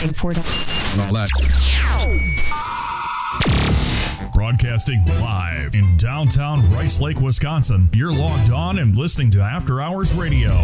and Fort. And all that. Broadcasting live in downtown Rice Lake, Wisconsin. You're logged on and listening to After Hours Radio.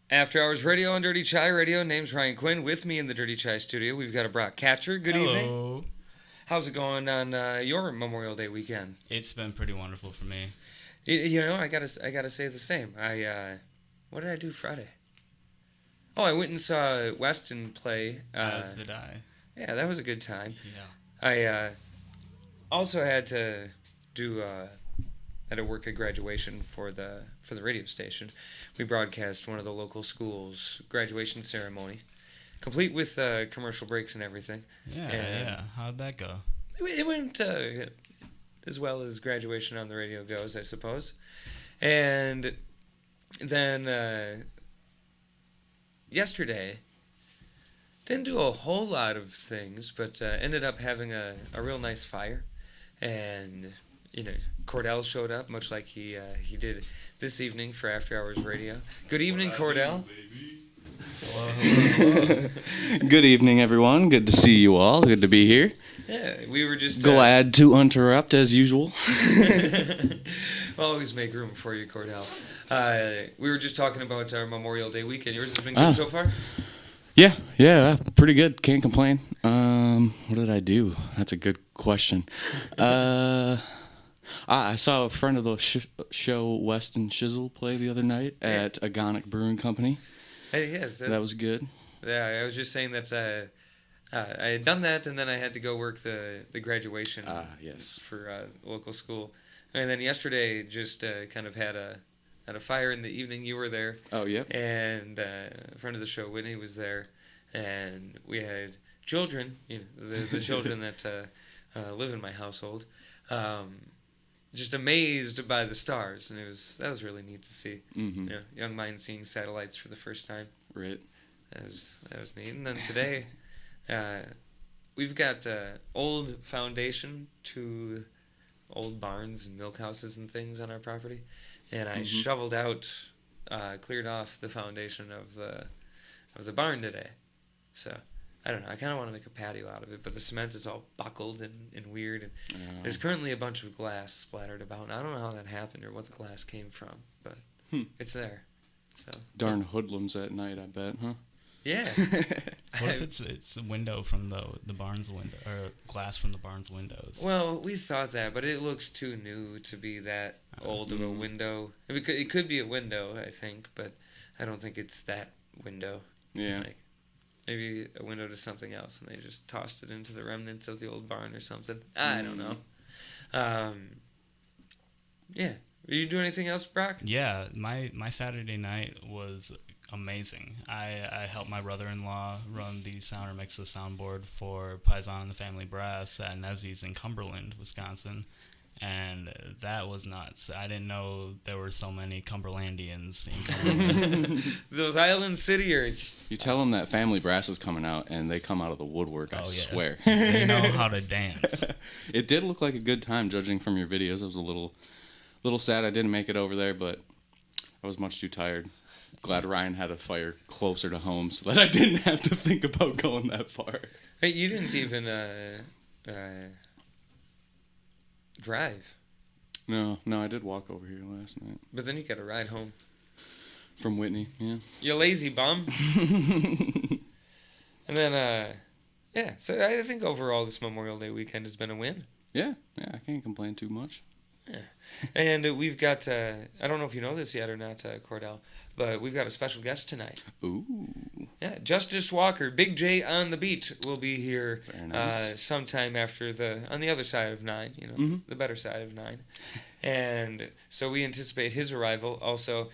After Hours Radio on Dirty Chai Radio. Name's Ryan Quinn. With me in the Dirty Chai studio, we've got a Brock Katcher. Good Hello. evening. How's it going on your Memorial Day weekend? It's been pretty wonderful for me. I gotta say the same. What did I do Friday? Oh, I went and saw Weston play. As did I. Yeah, that was a good time. Yeah. I also had to do at a work at graduation for the radio station. We broadcast one of the local schools' graduation ceremony, complete with commercial breaks and everything. Yeah. How'd that go? It went as well as graduation on the radio goes, I suppose. And then yesterday, didn't do a whole lot of things, but ended up having a real nice fire. And, Kordell showed up, much like he did this evening for After Hours Radio. Good evening, Kordell. Hello. Good evening, everyone. Good to see you all. Good to be here. Yeah, we were just... Glad to interrupt, as usual. We'll always make room for you, Kordell. We were just talking about our Memorial Day weekend. Yours has been good so far? Yeah, pretty good. Can't complain. What did I do? That's a good question. I saw a friend of the show, Weston Shizzle, play the other night at Agonic Brewing Company. Hey, yes. That was good. Yeah, I was just saying that I had done that, and then I had to go work the graduation yes. for local school. And then yesterday just kind of had a fire in the evening. You were there. Oh, yeah. And a friend of the show, Whitney, was there. And we had children, the children that live in my household, just amazed by the stars. And that was really neat to see. Mm-hmm. Young minds seeing satellites for the first time. Right. That was neat. And then today, we've got old foundation to old barns and milk houses and things on our property, and I shoveled out, cleared off the foundation of the barn today. So I don't know. I kind of want to make a patio out of it, but the cement is all buckled and weird, and there's currently a bunch of glass splattered about. And I don't know how that happened or what the glass came from, but it's there. So darn hoodlums at night, I bet, huh? Yeah. What if it's a window from the barn's window, or glass from the barn's windows? Well, we thought that, but it looks too new to be that old of a window. It could be a window, I think, but I don't think it's that window. Yeah. Like, maybe a window to something else, and they just tossed it into the remnants of the old barn or something. I don't know. Yeah. Are you doing anything else, Brock? Yeah, my Saturday night was amazing. I helped my brother-in-law run the sound or mix the soundboard for Paisan and the Family Brass at Nezzy's in Cumberland, Wisconsin, and that was nuts. I didn't know there were so many Cumberlandians in Cumberland. Those island cityers. You tell them that Family Brass is coming out, and they come out of the woodwork, I swear. They know how to dance. It did look like a good time, judging from your videos. I was a little sad I didn't make it over there, but I was much too tired. Glad Ryan had a fire closer to home so that I didn't have to think about going that far. Hey, you didn't even drive. No, I did walk over here last night. But then you got to ride home. From Whitney, yeah. You lazy bum. And then, so I think overall this Memorial Day weekend has been a win. Yeah, I can't complain too much. Yeah. And we've got, I don't know if you know this yet or not, Kordell, but we've got a special guest tonight. Ooh. Yeah, Justus Walker, Big J on the beat, will be here Very nice. sometime after on the other side of 9, the better side of 9. And so we anticipate his arrival. Also,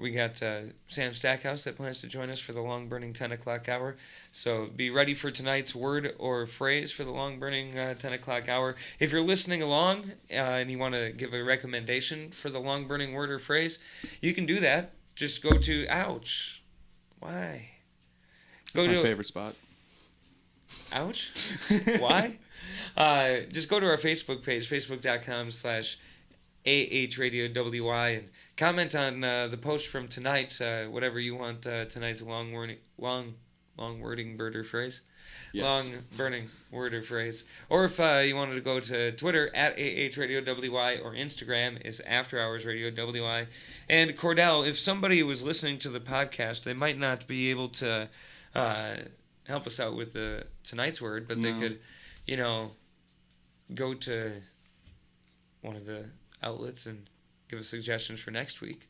we got Sam Stackhouse that plans to join us for the long-burning 10 o'clock hour. So be ready for tonight's word or phrase for the long-burning 10 o'clock hour. If you're listening along and you want to give a recommendation for the long-burning word or phrase, you can do that. Just go to... Ouch. Why? That's my favorite spot. Ouch. Why? Just go to our Facebook page, facebook.com/AHRadioWY, and comment on the post from tonight, whatever you want tonight's long wording word or phrase. Yes. Long burning word or phrase. Or if you wanted to go to Twitter at AHRadioWY, or Instagram is After Hours Radio WY. And Kordell, if somebody was listening to the podcast, they might not be able to help us out with tonight's word, but they could, go to one of the outlets and give us suggestions for next week.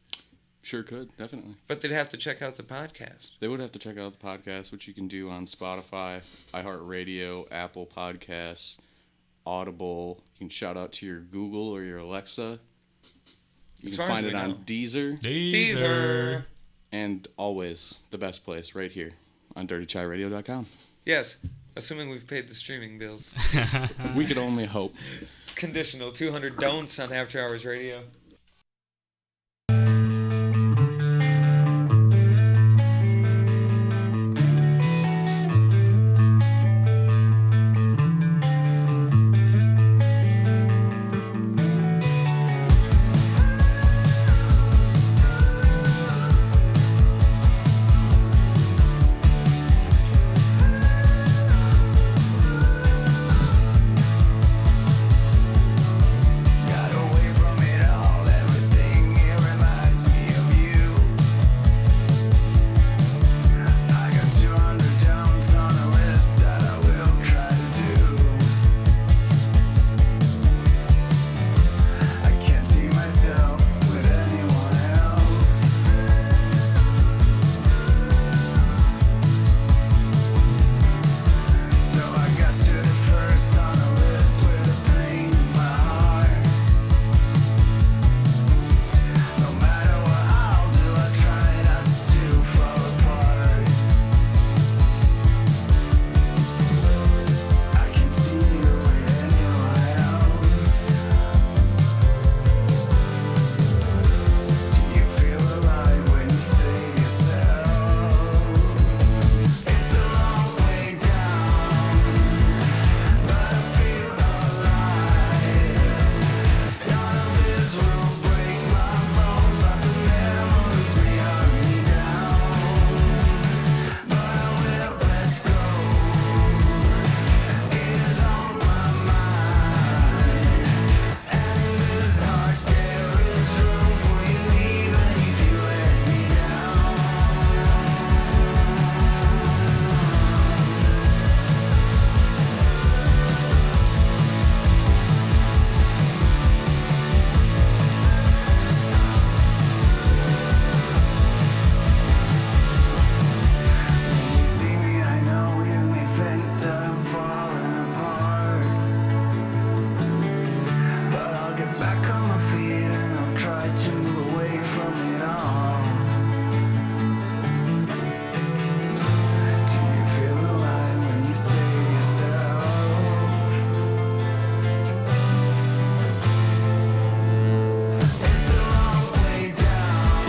Sure could, definitely. But they'd have to check out the podcast. They would have to check out the podcast, which you can do on Spotify, iHeartRadio, Apple Podcasts, Audible. You can shout out to your Google or your Alexa. You As can far as find we it on know. Deezer. Deezer. And always the best place, right here on dirtychairadio.com. Yes, assuming we've paid the streaming bills. We could only hope. Conditional 200 don'ts on After Hours Radio. Got away from it all, everything here reminds me of you. I got 200 don'ts on a list that I will try to do. I can't see myself with anyone else. So I got to the first on a list with a pain in my heart. No matter what I'll do, I try not to fall apart. I can't see you with anyone else. Do you feel alive when you save yourself? It's a long way down, but I feel alive. None of this will break my bones, but the memories may hug me down. But I will let go. It is on my mind, and in this heart there is room for you, even if you let me down. When you see me, I know you may think that I'm falling apart, but I'll get back on my feet and I'll try to move away from it all. Do you feel alive when you save yourself? It's a long way down,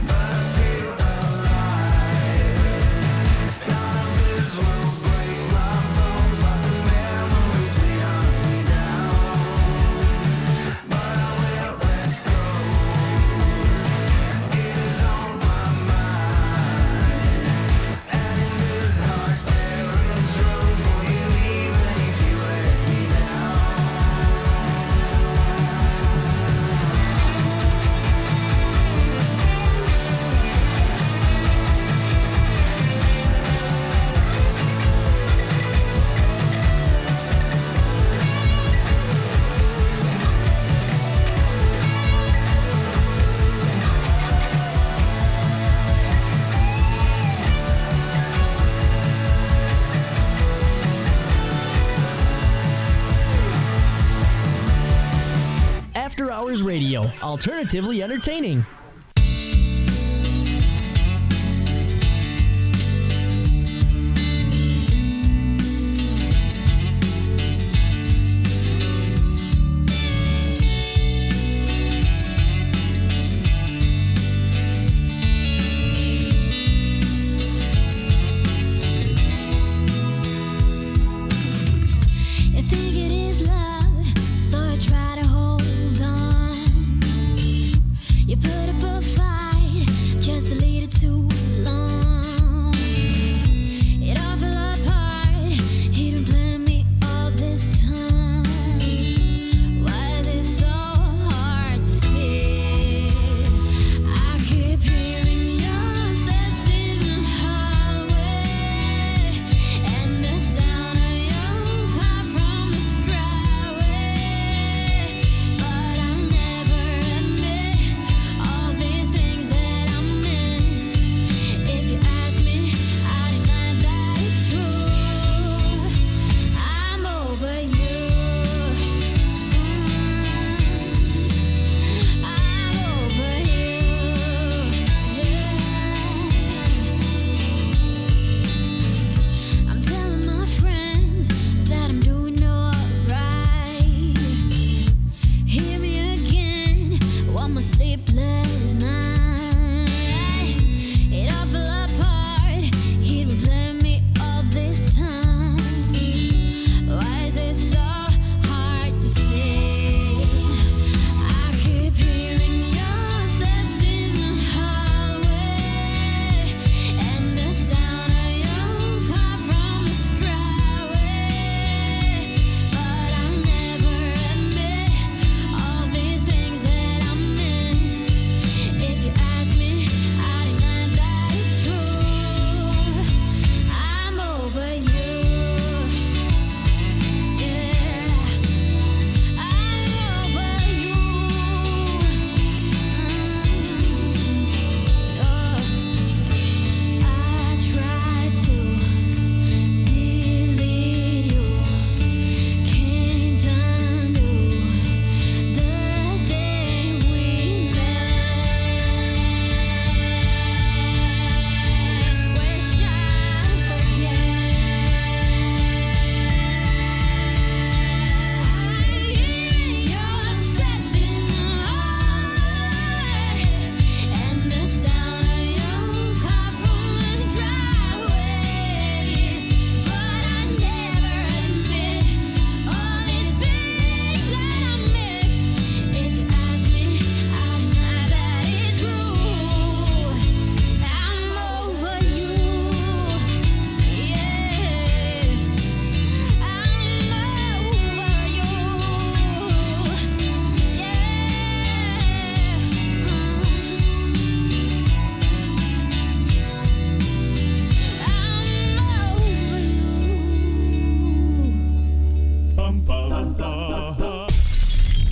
but I feel alive. None of this will break my bones, but the memories may hug me down. But I will let go. It is on my mind, and in this heart there is room for you, even if you let me down. After Hours Radio, alternatively entertaining. You think it is love, so I try to hold on. You put a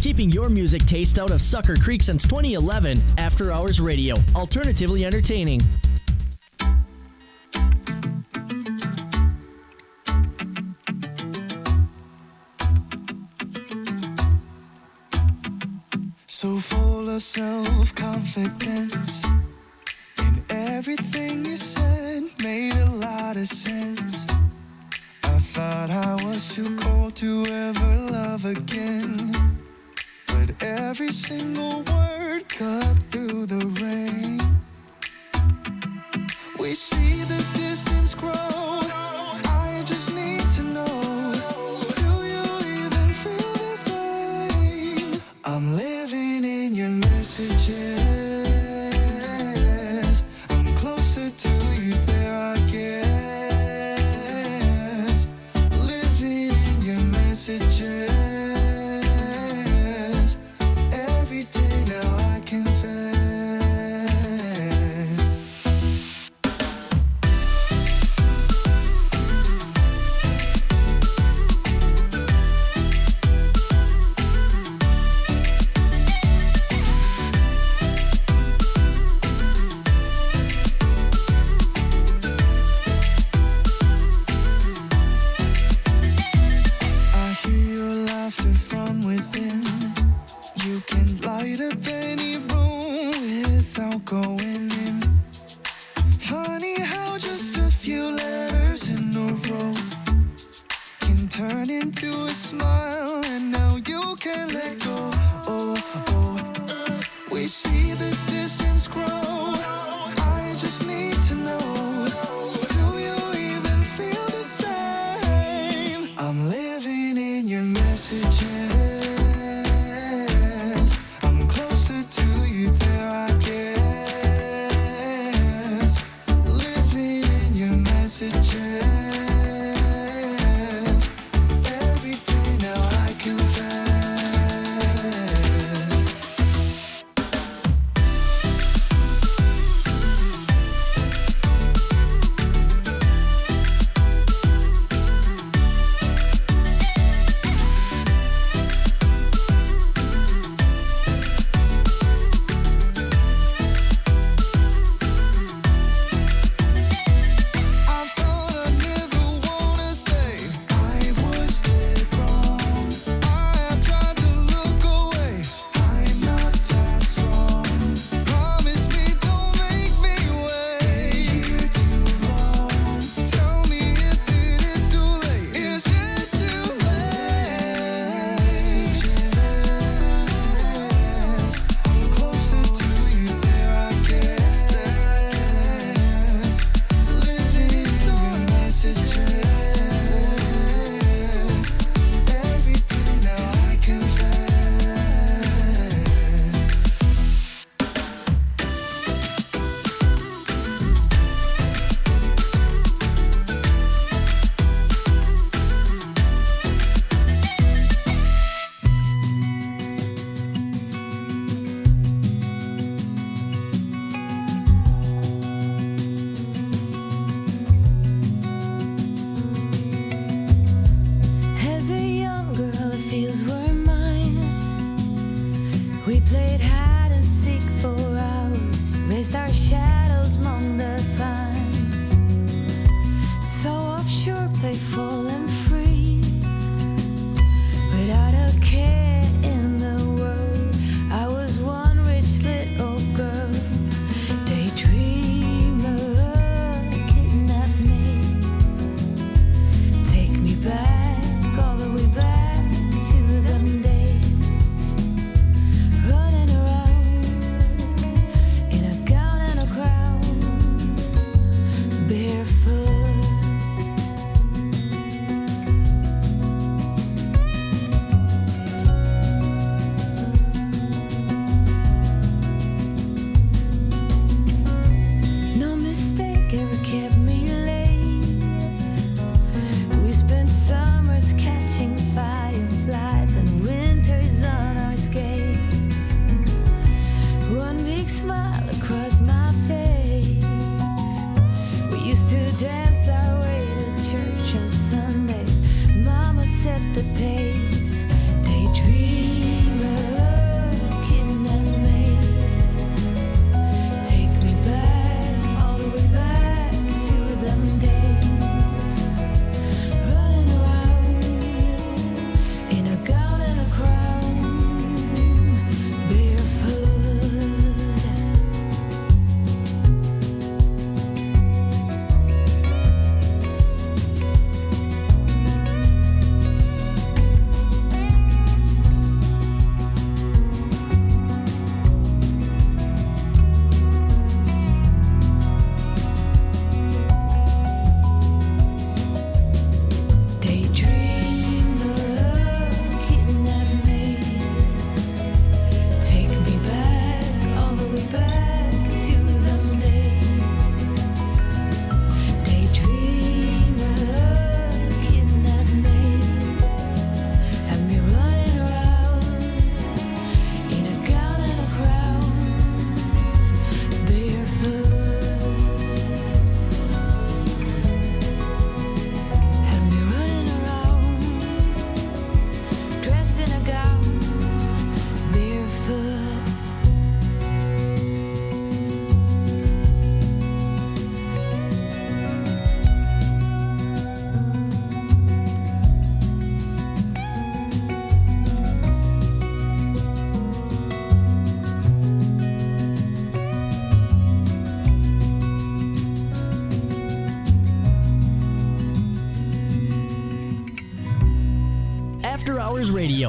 Keeping your music taste out of Sucker Creek since 2011. After Hours Radio. Alternatively entertaining. So full of self-confidence, and everything you said made a lot of sense. I thought I was too cold to ever love again, but every single word cut through the rain. We see the distance grow, I just need to know, do you even feel the same? I'm living in your messages, I'm closer to you there I guess. Living in your messages, every day now I confess. Going in. Funny how just a few letters in a row can turn into a smile, and now you can't let go. Oh, oh. We see the distance grow, I just need to know, do you even feel the same? I'm living in your messages, I'm closer to you there I guess. Messages, every day now I confess. Running around in a gown and a crown.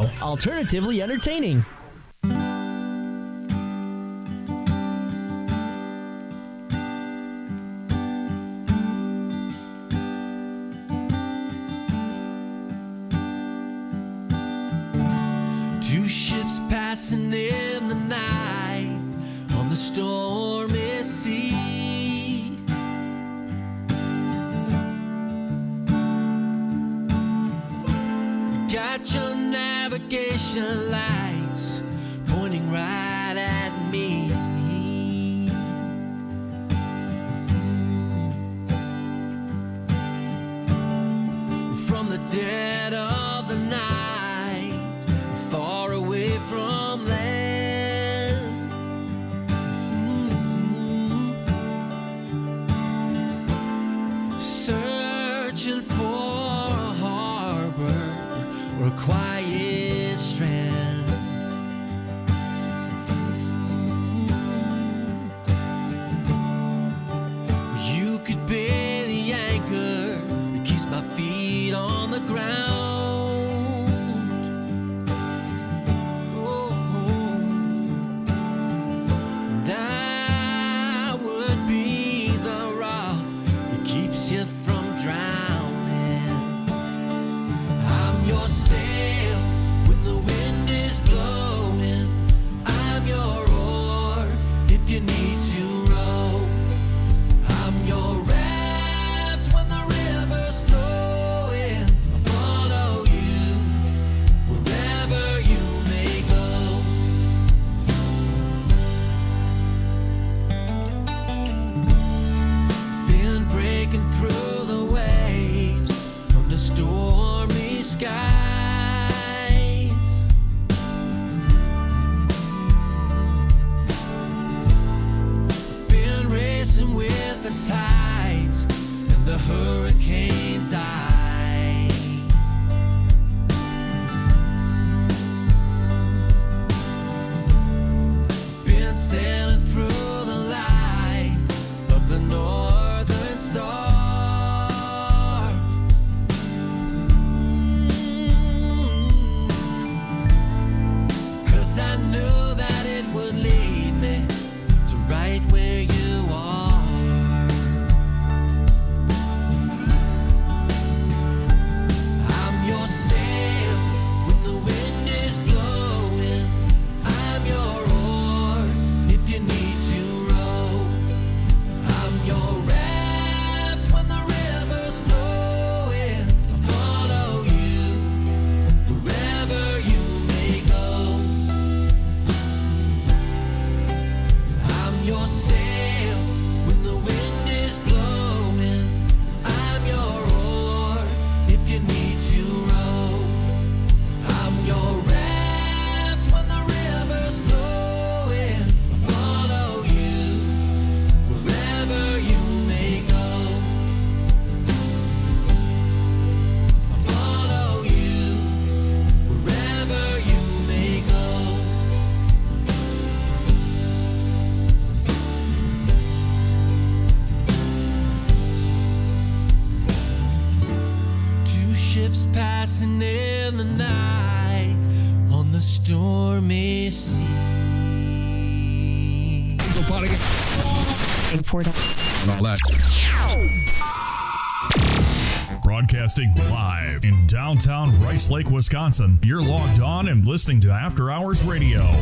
Radio, alternatively entertaining. Two ships passing in the night on the stormy sea. You got your navigation lights pointing right at me. From the dead of the night, far away from land. Searching for a harbor or a quiet strand. You could be the anchor that keeps my feet on the ground. And I would be the rock that keeps you from drowning. I'm your sail when the wind is blowing. I'm your oar if you need to row. I'm your raft when the river's flowing. I'll follow you wherever you may go. Been breaking through the waves under stormy skies. Been racing with the tides and the hurricane's eye. Been sailing through the light of the northern star. 'Cause I knew that it would lead me to right where you are. I'm your sail when the wind is blowing. I'm your oar if you need to row. I'm your raft when the river's flowing. I'll follow you wherever you may go. I'm your sail when the wind is blowing. I'm your oar if you need to row. I'm your raft when the river's flowing. I'll follow you wherever you may go. I'll follow you wherever you may go. Two ships passing in the night on the stormy sea. And all that. Broadcasting live in downtown Rice Lake, Wisconsin. You're logged on and listening to After Hours Radio.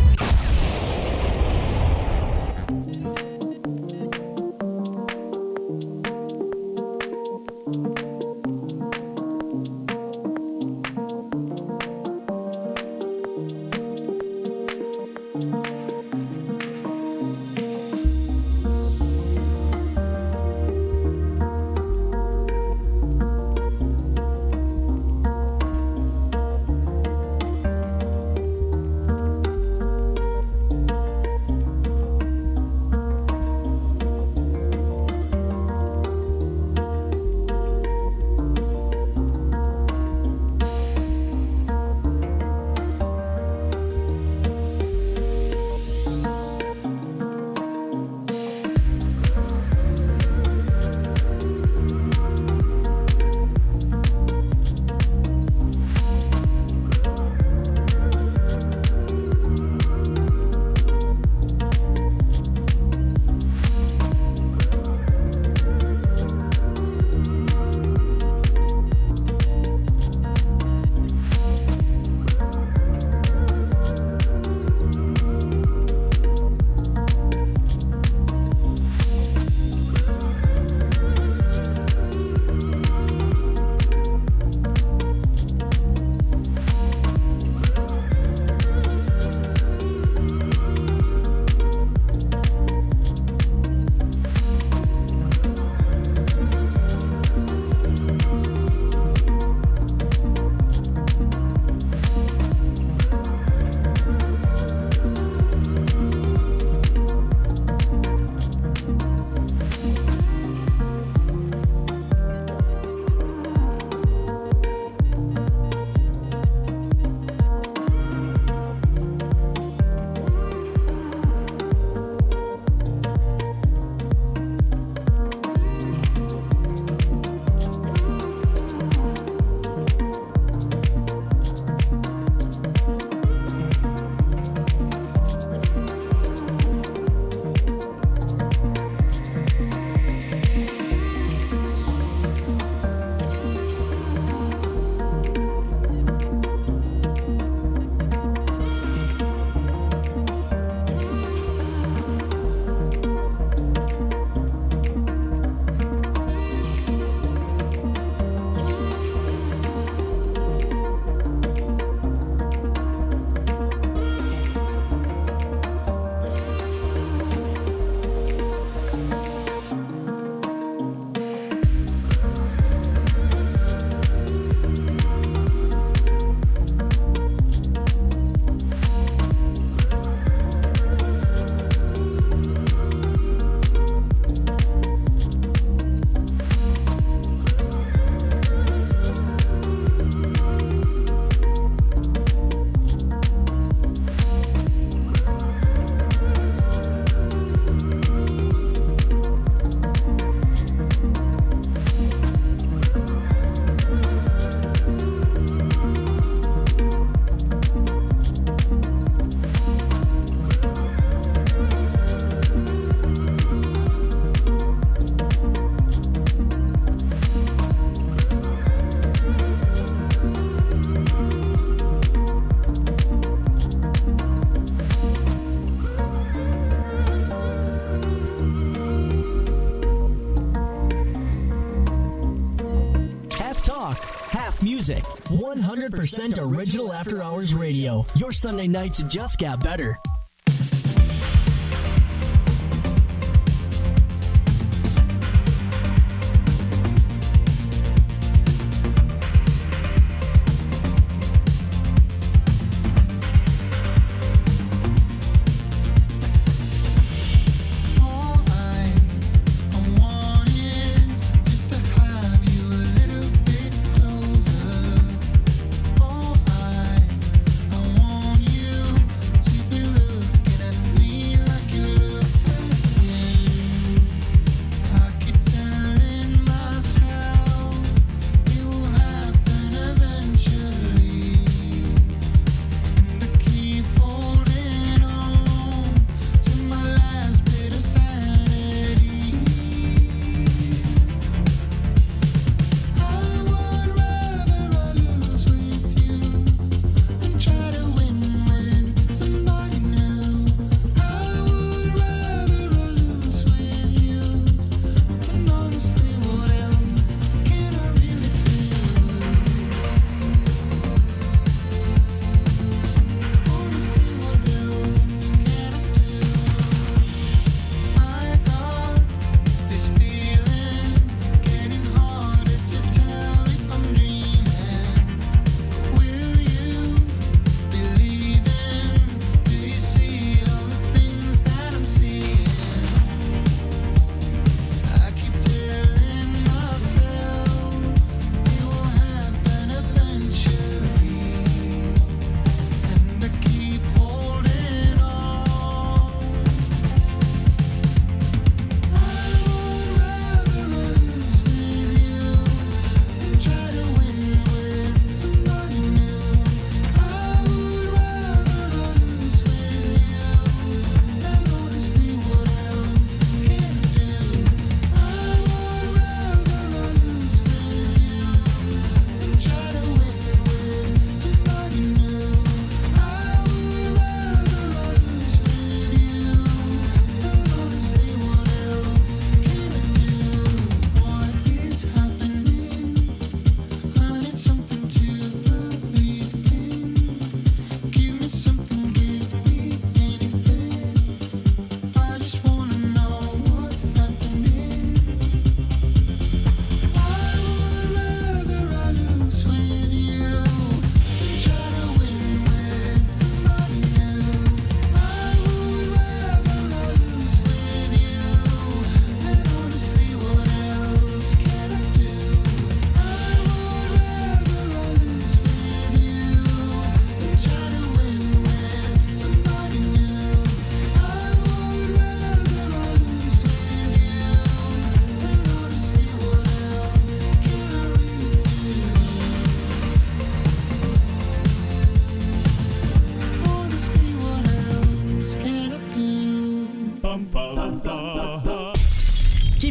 music. 100% original After Hours Radio. Your Sunday nights just got better.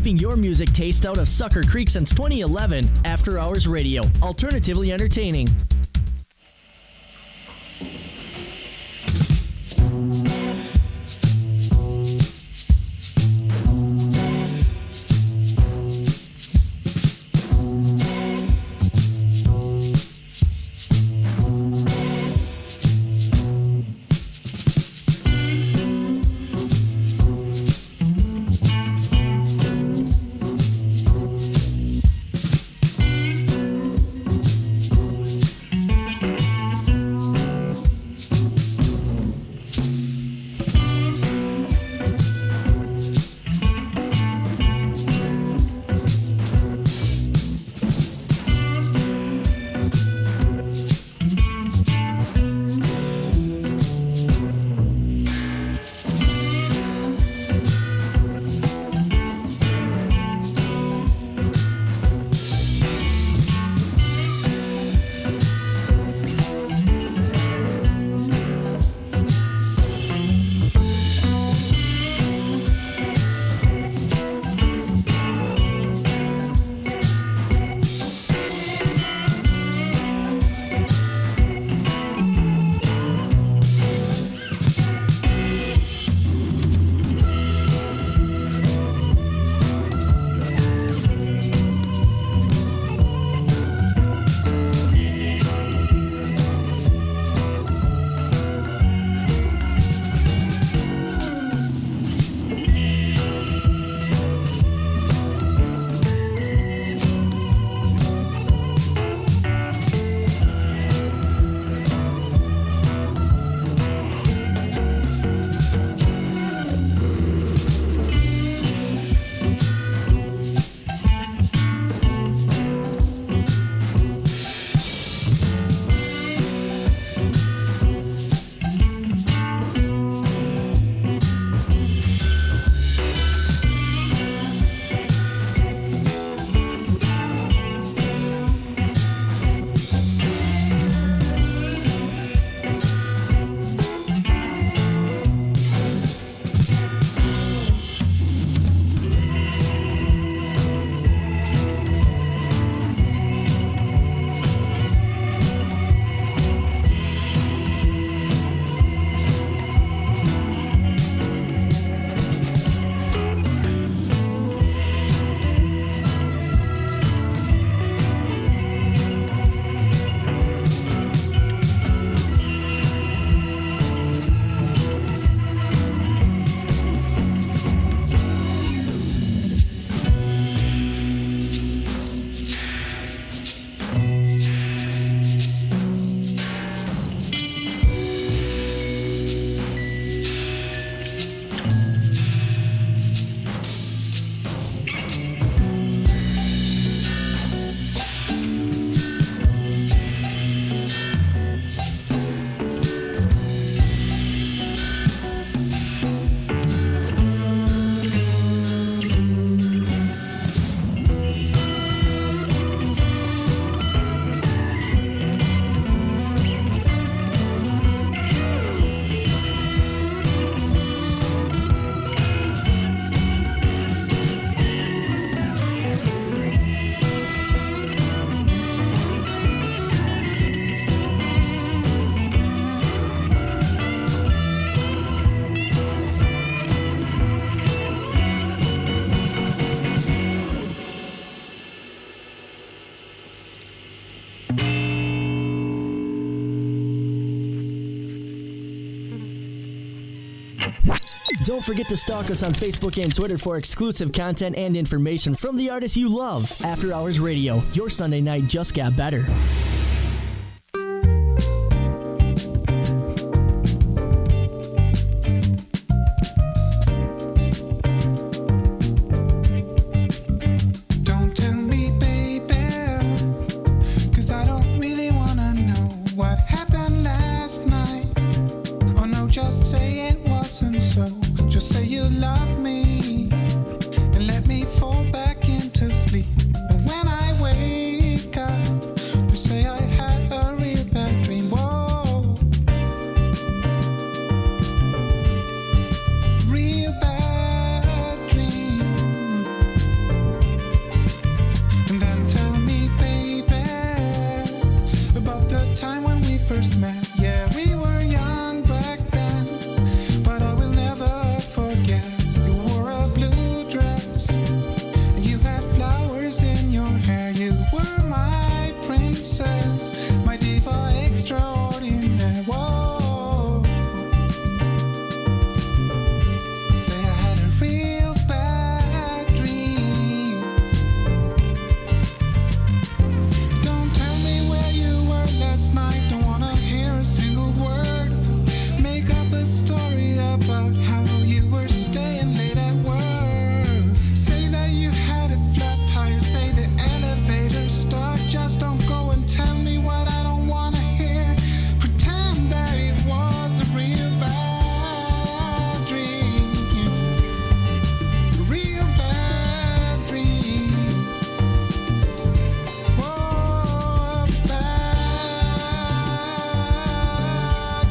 Keeping your music taste out of Sucker Creek since 2011, After Hours Radio, alternatively entertaining. Don't forget to stalk us on Facebook and Twitter for exclusive content and information from the artists you love. After Hours Radio, your Sunday night just got better. Don't tell me, baby, 'cause I don't really wanna know what happened last night. Oh no, just say it wasn't so. Just say you love me and let me fall back into sleep. And when I wake up, just say I had a real bad dream. Whoa, real bad dream. And then tell me, baby, about the time when we first met. Yeah, we were young back then, but I will never forget. You wore a blue dress, and you had flowers in your hair. You were my princess, my diva extraordinaire. Whoa, say I had a real bad dream. Don't tell me where you were last night. Don't wanna hear a single word. Make up a story about how you were staying late at work. Say that you had a flat tire. Say the elevator stuck. Just don't go and tell me what I don't wanna hear. Pretend that it was a real bad dream. Real bad dream. Oh, a bad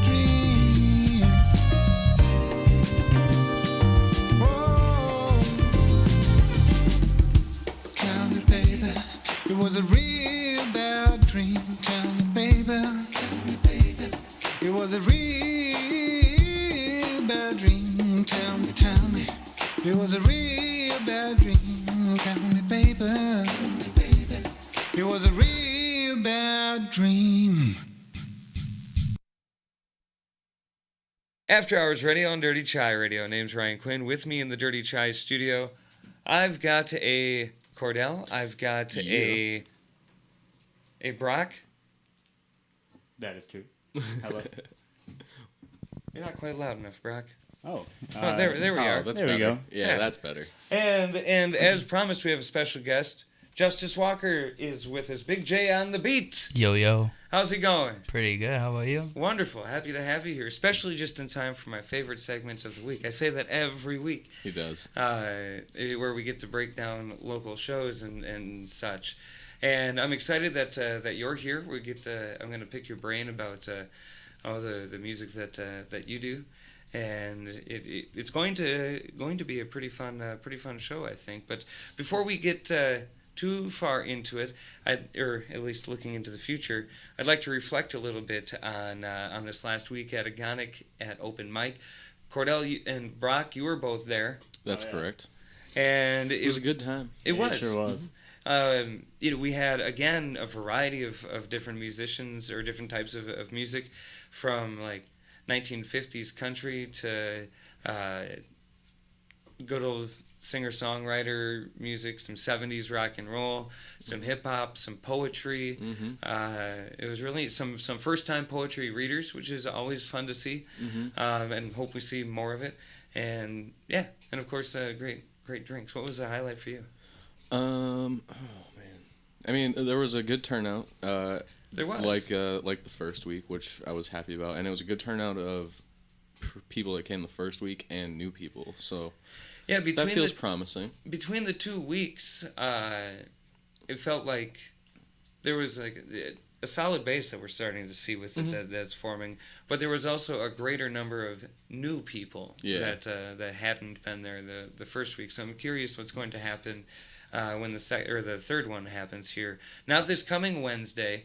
dream. Oh, tell me, baby, it was a real bad dream. Tell me, baby, it was a real bad dream. Tell me, it was a real bad dream. Tell me, baby, it was a real bad dream. After Hours Radio on Dirty Chai Radio. Name's Ryan Quinn. With me in the Dirty Chai studio, I've got a Kordell. I've got a Brock. That is true. How about You're not quite loud enough, Brock. Oh, Oh, there we Oh, are. that's There we better. go. Yeah, Yeah. that's better. And as promised, we have a special guest. Justus Walker is with us. Big J on the beat. Yo, yo. How's it going? Pretty good. How about you? Wonderful. Happy to have you here, especially just in time for my favorite segment of the week. I say that every week, He does. where we get to break down local shows and such. And I'm excited that you're here. I'm going to pick your brain about all the music that you do, and it's going to be a pretty fun show, I think. But before we get too far into it, or at least looking into the future, I'd like to reflect a little bit on this last week at Agonic at Open Mic. Kordell and Brock, you were both there, That's yeah. correct. and It was a good time. It was. It sure was. We had, again, a variety of different musicians or different types of music, from like 1950s country to good old singer-songwriter music, some 70s rock and roll, some hip-hop, some poetry. It was really some first-time poetry readers, which is always fun to see, and hope we see more of it. And yeah, and of course, great drinks. What was the highlight for you? Oh man. I mean, there was a good turnout. There was. Like the first week, which I was happy about, and it was a good turnout of people that came the first week and new people. So Yeah, that feels promising. between the 2 weeks, it felt like there was like a solid base that we're starting to see with it that's forming, but there was also a greater number of new people that hadn't been there the first week. So I'm curious what's going to happen when the third one happens here. Not this coming Wednesday,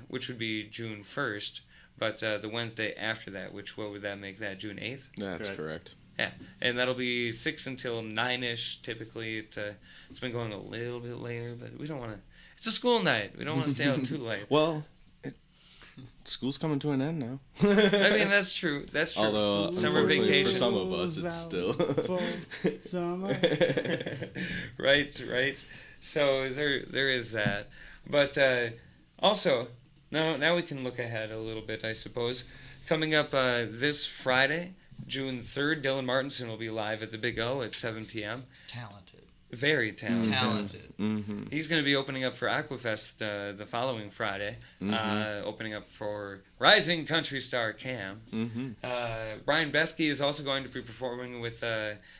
which would be June 1st, but the Wednesday after that, what would that make that, June 8th? That's Correct. correct. Yeah, and that'll be 6 until 9-ish typically. It's been going a little bit later, but we don't want to. It's a school night. We don't want to stay out too late. Well, School's coming to an end now. I mean, that's true. That's true. Although, Summer unfortunately, vacation. for some of us, it's still. Summer. Right. So there is that. But also, now we can look ahead a little bit, I suppose. Coming up this Friday, June 3rd, Dylan Martinson will be live at the Big O at 7 p.m. Talented. Very talented. Mm-hmm. He's going to be opening up for Aquafest the following Friday, opening up for rising country star Cam. Brian Bethke is also going to be performing with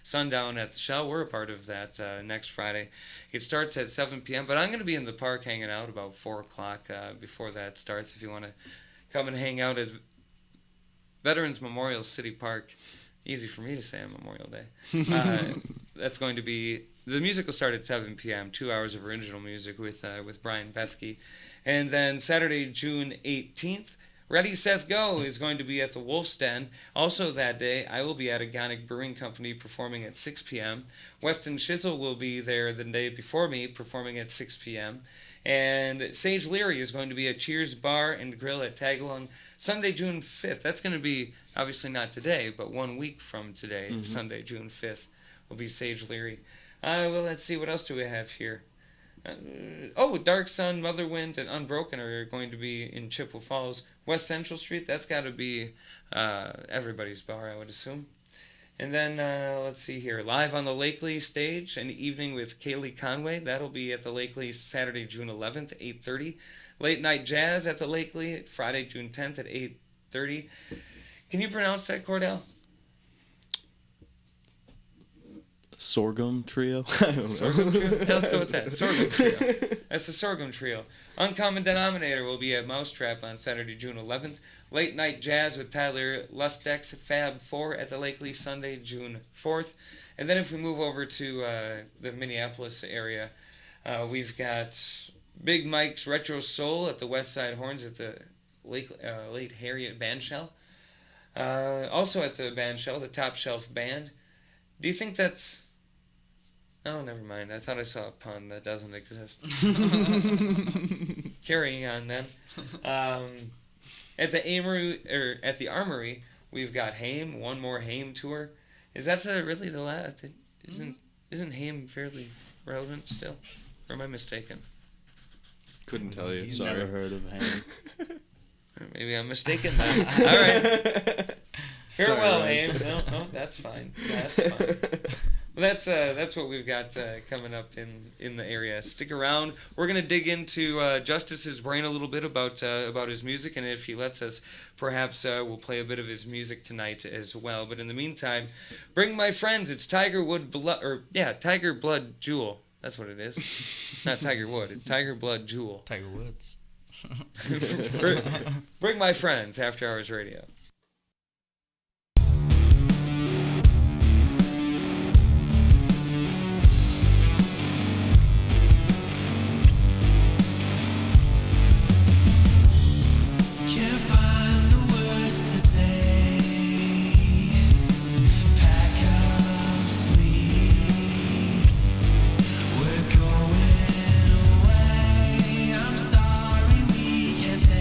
Sundown at the Shell. We're a part of that next Friday. It starts at 7 p.m., but I'm going to be in the park hanging out about 4 o'clock before that starts if you want to come and hang out at Veterans Memorial City Park. Easy for me to say on Memorial Day. That's going to be... The music will start at 7 p.m., 2 hours of original music with Brian Bethke. And then Saturday, June 18th, Ready, Seth, Go is going to be at the Wolf's Den. Also that day, I will be at Agonic Brewing Company performing at 6 p.m. Weston Shizzle will be there the day before me performing at 6 p.m. And Sage Leary is going to be at Cheers Bar and Grill at Tagalong Sunday, June 5th. That's going to be, obviously not today, but 1 week from today, Sunday, June 5th, will be Sage Leary. Well, let's see, what else do we have here? Dark Sun, Motherwind, and Unbroken are going to be in Chippewa Falls. West Central Street, that's got to be everybody's bar, I would assume. And then, let's see here, live on the Lakely stage, an evening with Kaylee Conway. That'll be at the Lakely Saturday, June 11th, 8:30. Late Night Jazz at the Lakely, Friday, June 10th at 8:30. Can you pronounce that, Kordell? Sorghum Trio? I don't know. Sorghum Trio? Yeah, let's go with that. Sorghum Trio. That's the Sorghum Trio. Uncommon Denominator will be at Mousetrap on Saturday, June 11th. Late Night Jazz with Tyler Lustex, Fab 4 at the Lakely, Sunday, June 4th. And then if we move over to the Minneapolis area, we've got Big Mike's Retro Soul at the West Side Horns at the Late Harriet Bandshell. Also at the Bandshell, the Top Shelf Band. Do you think that's... Oh, never mind. I thought I saw a pun that doesn't exist. Carrying on then. At the Armory, we've got Haim, one more Haim tour. Is that really the last? Isn't Haim fairly relevant still? Or am I mistaken? Couldn't tell you. You Sorry. never heard of him. Maybe I'm mistaken then. All right. Farewell, Sorry, Haim. No, that's fine. That's fine. Well, that's what we've got coming up in the area. Stick around. We're gonna dig into Justus's brain a little bit about his music, and if he lets us, perhaps we'll play a bit of his music tonight as well. But in the meantime, bring my friends. It's Tiger Blood Jewel. That's what it is. It's not Tiger Wood. It's Tiger Blood Jewel. Tiger Woods. Bring my friends. After Hours Radio. I'm sorry we can't stay.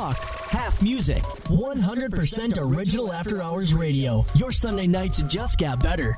talk, half music. 100% original After Hours Radio. Your Sunday nights just got better.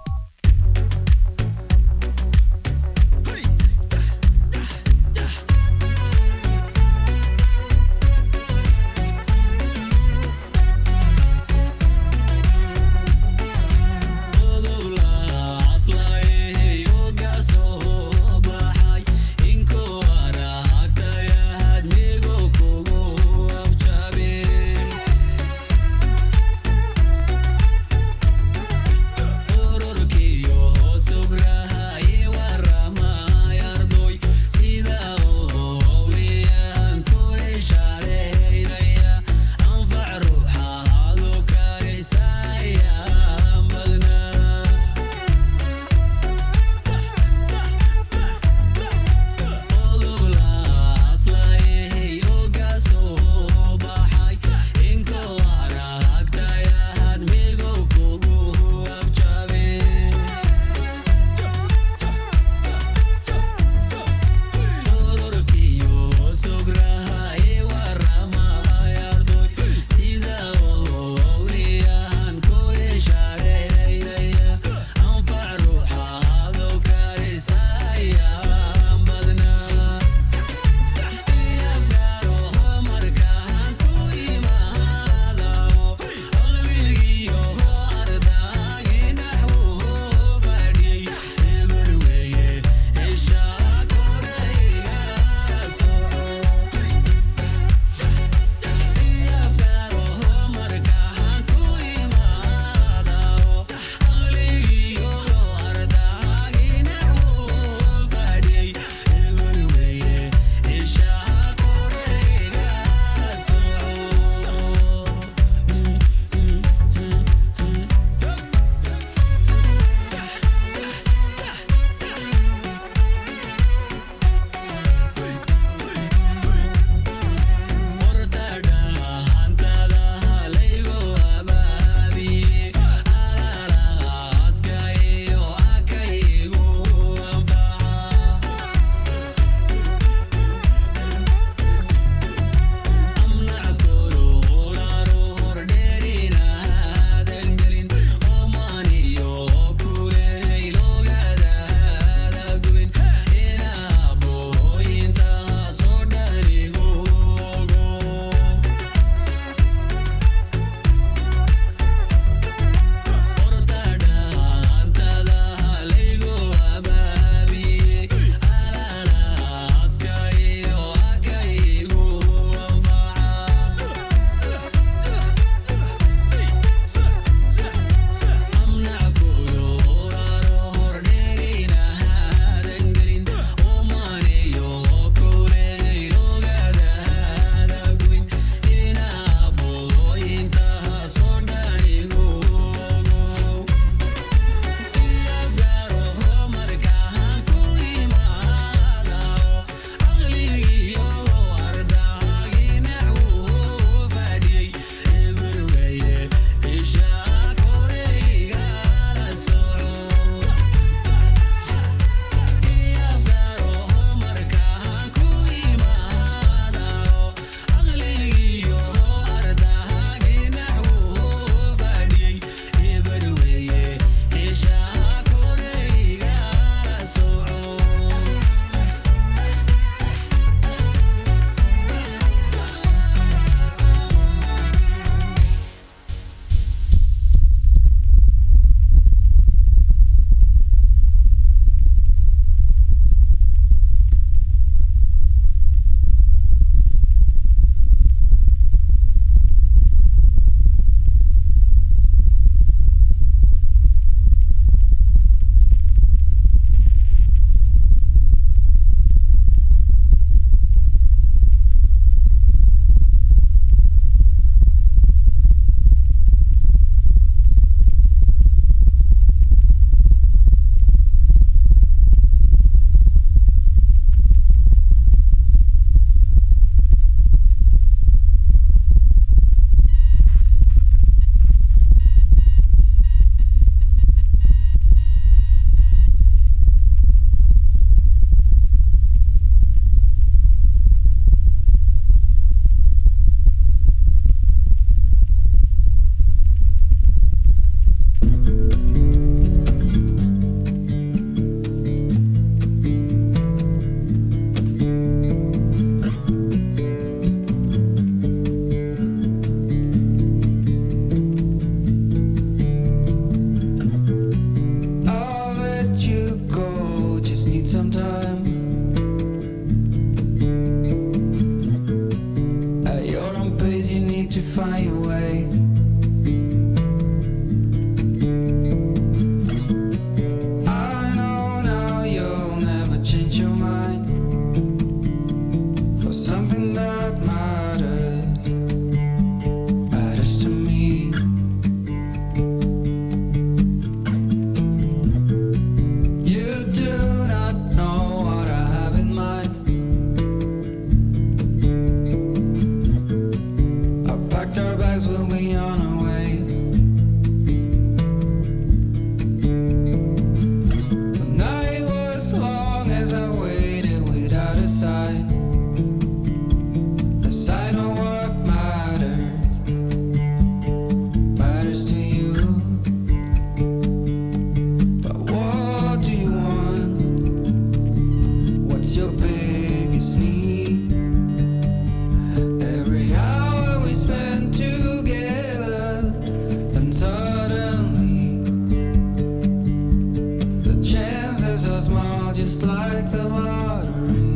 just like the lottery.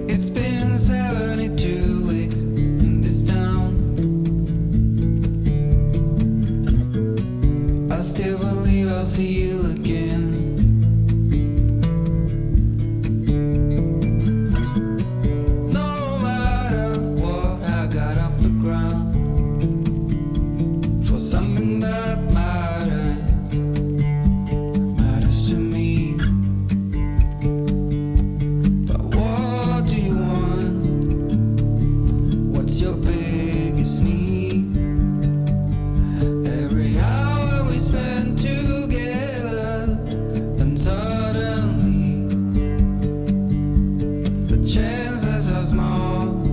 It's been 72 weeks in this town. I still believe I'll see you again. No matter what, I got off the ground for something that matters to me. But what do you want? What's your biggest need? Every hour we spend together, then suddenly the chances are small,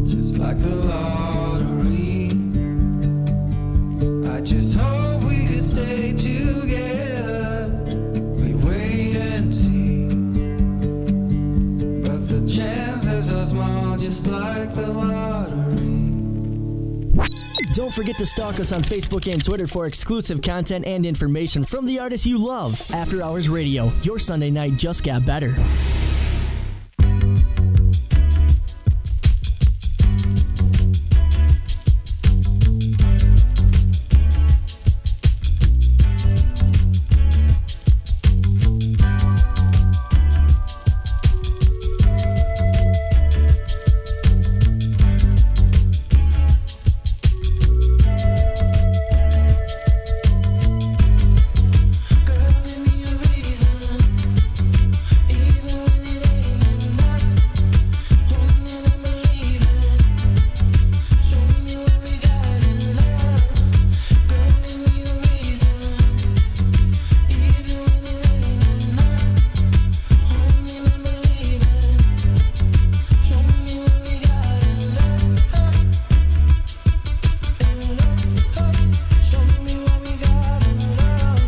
just like the lottery. I just hope we could stay together. We wait and see, but the chances are small, just like the lottery. Don't forget to stalk us on Facebook and Twitter for exclusive content and information from the artists you love. After Hours Radio, your Sunday night just got better. Girl, give me a reason, even when it ain't enough. Holding it and believing, show me what we got in love. Girl, give me a reason, even when it ain't enough. Holding it and believing, show me what we got in love. Show me what we got in love.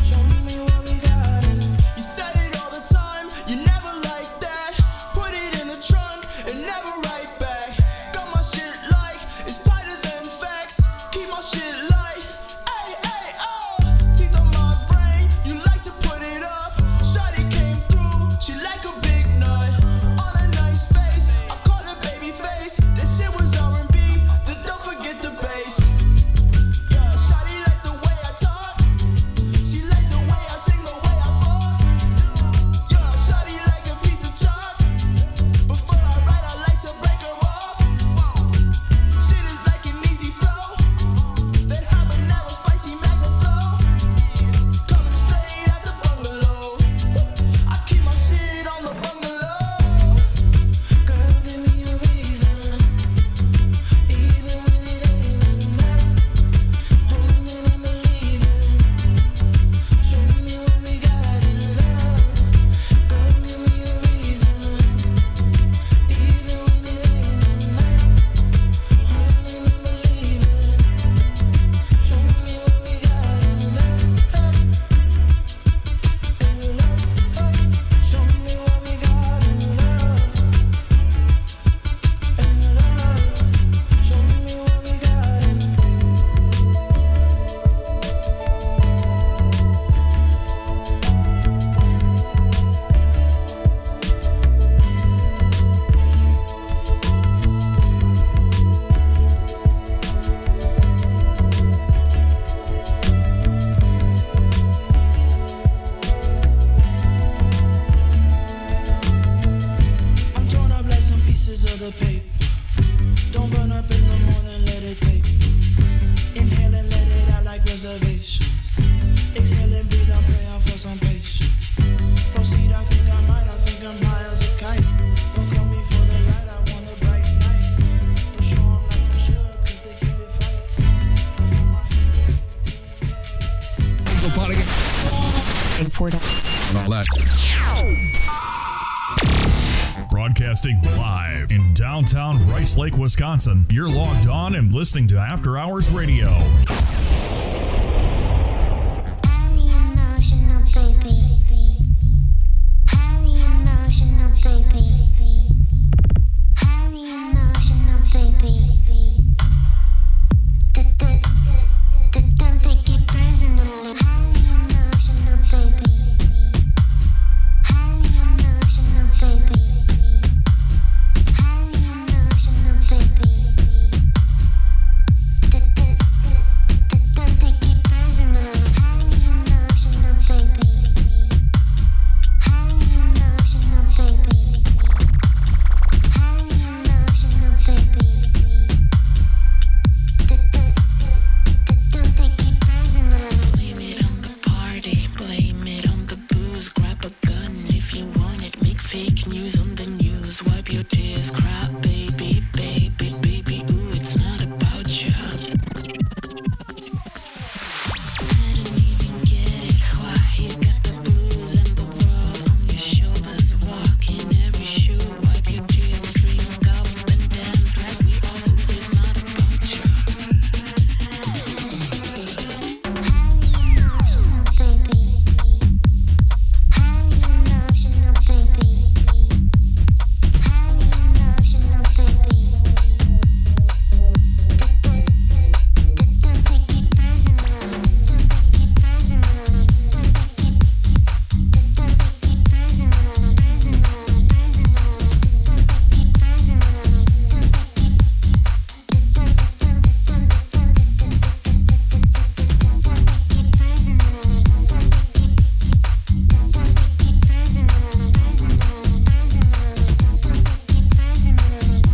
Show me what we got in. You said it all the time, you never like that. Put it in the trunk and never write back. Got my shit like, it's tighter than facts. Keep my shit light. Ay, ay, oh. Teeth on my brain, you like to put it up. Shawty came through, she like a big nut. On a nice face, I call it baby face. That shit was R&B, don't forget the bass. Yeah, shawty like the way I talk. She like the way I sing, the way I fuck. Yeah, shawty like a piece of chalk. Before I write, I like to break her off. Shit is like an easy flow. That habanero spicy magnum flow. Coming straight at the bungalow. I keep my shit on the bungalow. Girl, give me a reason, even when it ain't enough. Holding it and believing, show me what we got in love. Girl, give me a reason, even when it ain't enough. Holding and believing, show me what we got in love. Show me what we got in love. Show me what we got in. I'm torn up like some pieces of the paper. Don't burn up in the morning, let it taper. Inhale and let it out like reservations. Exhale and breathe, I'm praying for some patience. Proceed, I think I'm high as a kite. Don't call me for the light, I want a bright night. Don't show 'em like I'm sure, 'cause they keep it fight. I got my hands And all that. Broadcasting live in downtown Rice Lake, Wisconsin. You're logged on and listening to After Hours Radio. Highly emotional, baby. Highly emotional, baby. Highly emotional, baby. Don't take it personally. Highly emotional, baby. Highly emotional, baby. Highly emotional, baby. Don't take it personally. Highly emotional, baby. Highly emotional, baby. Highly emotional, baby. Don't take it personally. Blame it on the party, blame it on the booze. Grab a gun if you want it. Make fake news on the news. Wipe your tears, cry, baby, baby, baby. Ooh, it's not about you. I don't even get it. Why you got the blues and the world on your shoulders? Walk in every shoe. Wipe your tears, drink up and dance like we all lose. It's not about you. Highly emotional, baby. Highly emotional, baby. Highly emotional, baby. Don't take it personally. Don't take it personally. Don't take it personally. Personally, personally. Don't take it personally.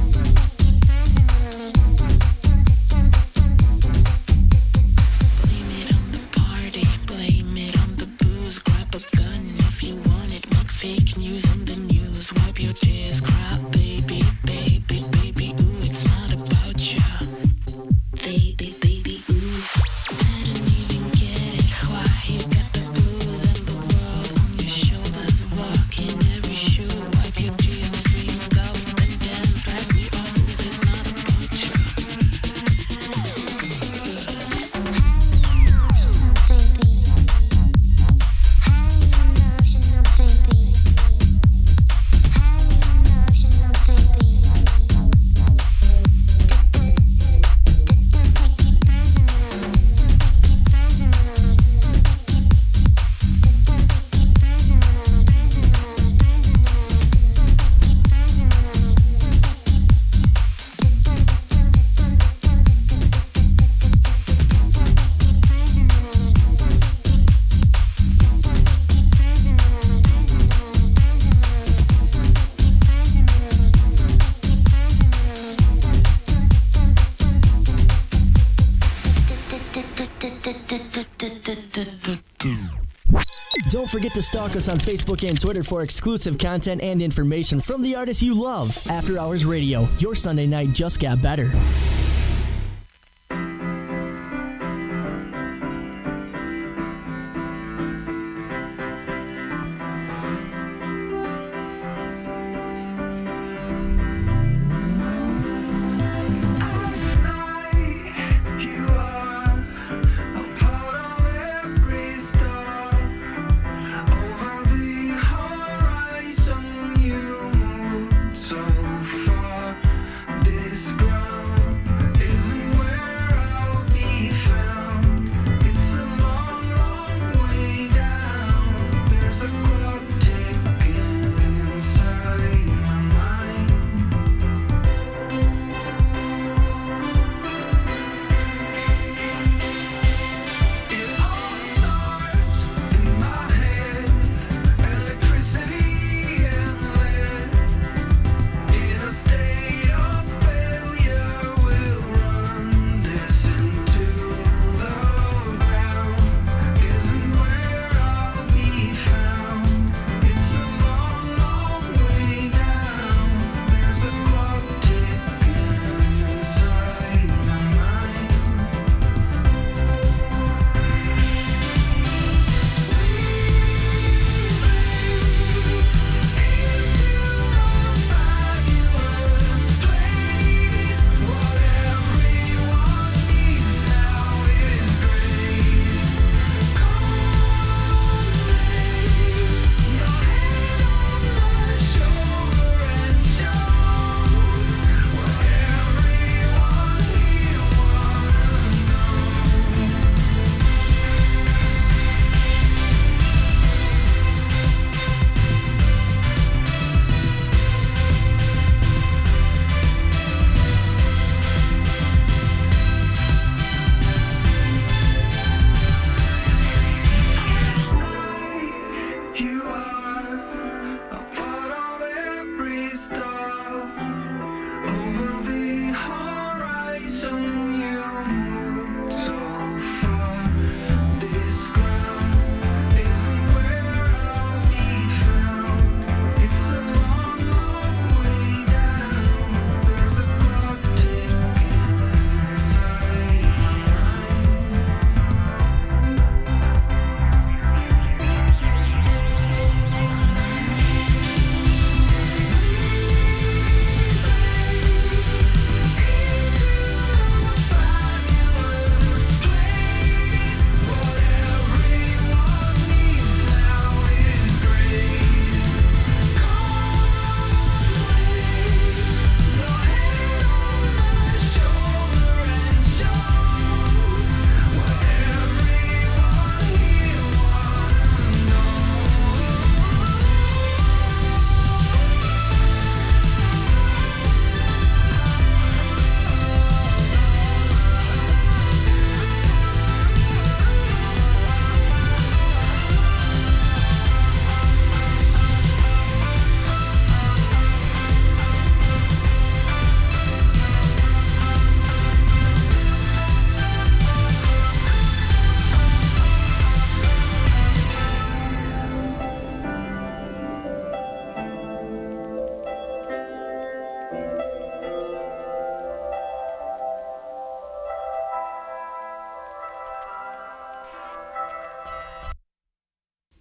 Blame it on the party, blame it on the booze. Grab a gun if you want it. Make fake news on the news. Wipe your tears, cry, baby, baby, baby. Ooh, it's not about you. Baby, baby, ooh. I don't even get it. Why you got the blues and the world on your shoulders? Walk in every shoe. Wipe your tears, drink up and dance like we all lose. It's not about you. Highly emotional, baby. Highly emotional, baby. Highly emotional, baby. Don't take it personally. Don't take it personally. Don't take it personally. Personally, personally. Don't take it personally. Don't forget to stalk us on Facebook and Twitter for exclusive content and information from the artists you love. After Hours Radio, your Sunday night just got better. You are a part of every star. Over the horizon, you moved so far. This ground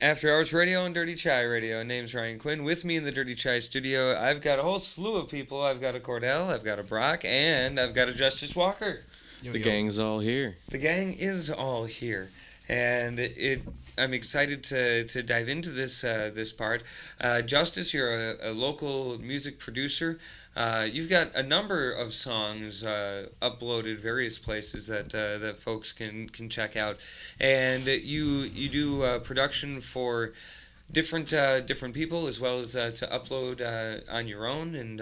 After Hours Radio and Dirty Chai Radio. Name's Ryan Quinn. With me in the Dirty Chai studio, I've got a whole slew of people. I've got a Kordell, I've got a Brock, and I've got a Justus Walker. The gang's all here. The gang is all here, and I'm excited to dive into this part. Justus, you're a local music producer. You've got a number of songs uploaded various places that folks can check out, and you do production for different people as well as to upload on your own, and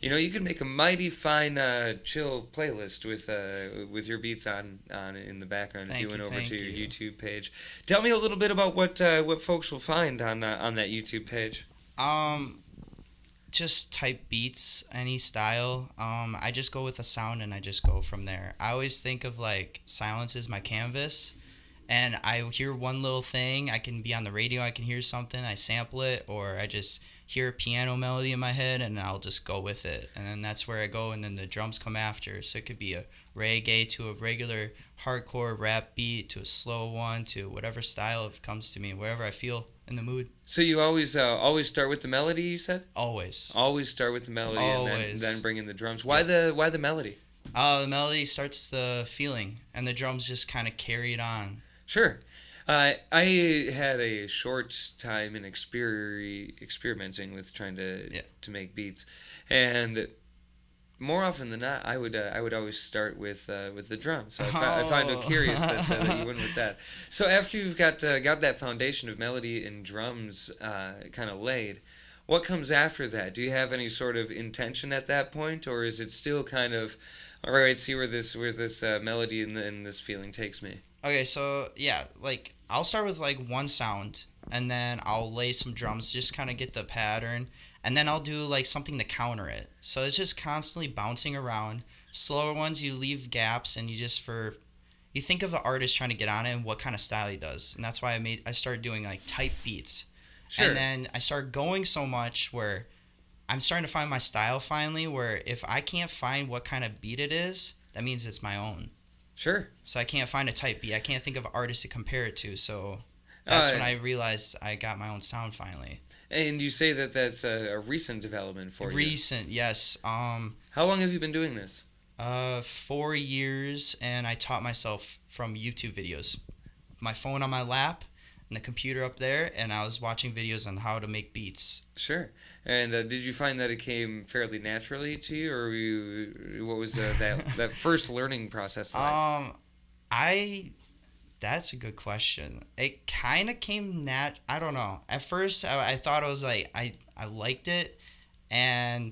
you can make a mighty fine chill playlist with your beats on in the background if you went over to your YouTube page. Tell me a little bit about what folks will find on that YouTube page. Just type beats, any style. I just go with a sound and I just go from there. I always think of like silence is my canvas, and I hear one little thing. I can be on the radio, I can hear something, I sample it, or I just hear a piano melody in my head and I'll just go with it. And then that's where I go, and then the drums come after. So it could be a reggae to a regular hardcore rap beat to a slow one to whatever style it comes to me, wherever I feel in the mood. So you always start with the melody, you said? Always Start with the melody. Always. And then bring in the drums. Why the melody? The melody starts the feeling, and the drums just kind of carry it on. Sure. I had a short time in experimenting with trying to make beats, and more often than not, I would always start with the drums. So I find it curious that you went with that. So after you've got that foundation of melody and drums kind of laid, what comes after that? Do you have any sort of intention at that point, or is it still kind of, all right, see where this melody and this feeling takes me? Okay, so yeah, like I'll start with like one sound, and then I'll lay some drums, just kind of get the pattern, and then I'll do like something to counter it. So it's just constantly bouncing around. Slower ones, you leave gaps, and you think of the artist trying to get on it and what kind of style he does, and that's why I started doing like type beats. Sure. And then I started going so much where I'm starting to find my style finally, where if I can't find what kind of beat it is, that means it's my own. Sure. So I can't find a type beat. I can't think of an artist to compare it to. So that's when I realized I got my own sound finally. And you say that that's a recent development for you. Recent, yes. How long have you been doing this? 4 years, and I taught myself from YouTube videos. My phone on my lap and the computer up there, and I was watching videos on how to make beats. Sure. And did you find that it came fairly naturally to you, or what was that first learning process like? That's a good question. It kind of came I don't know. At first, I thought it was like, I liked it, and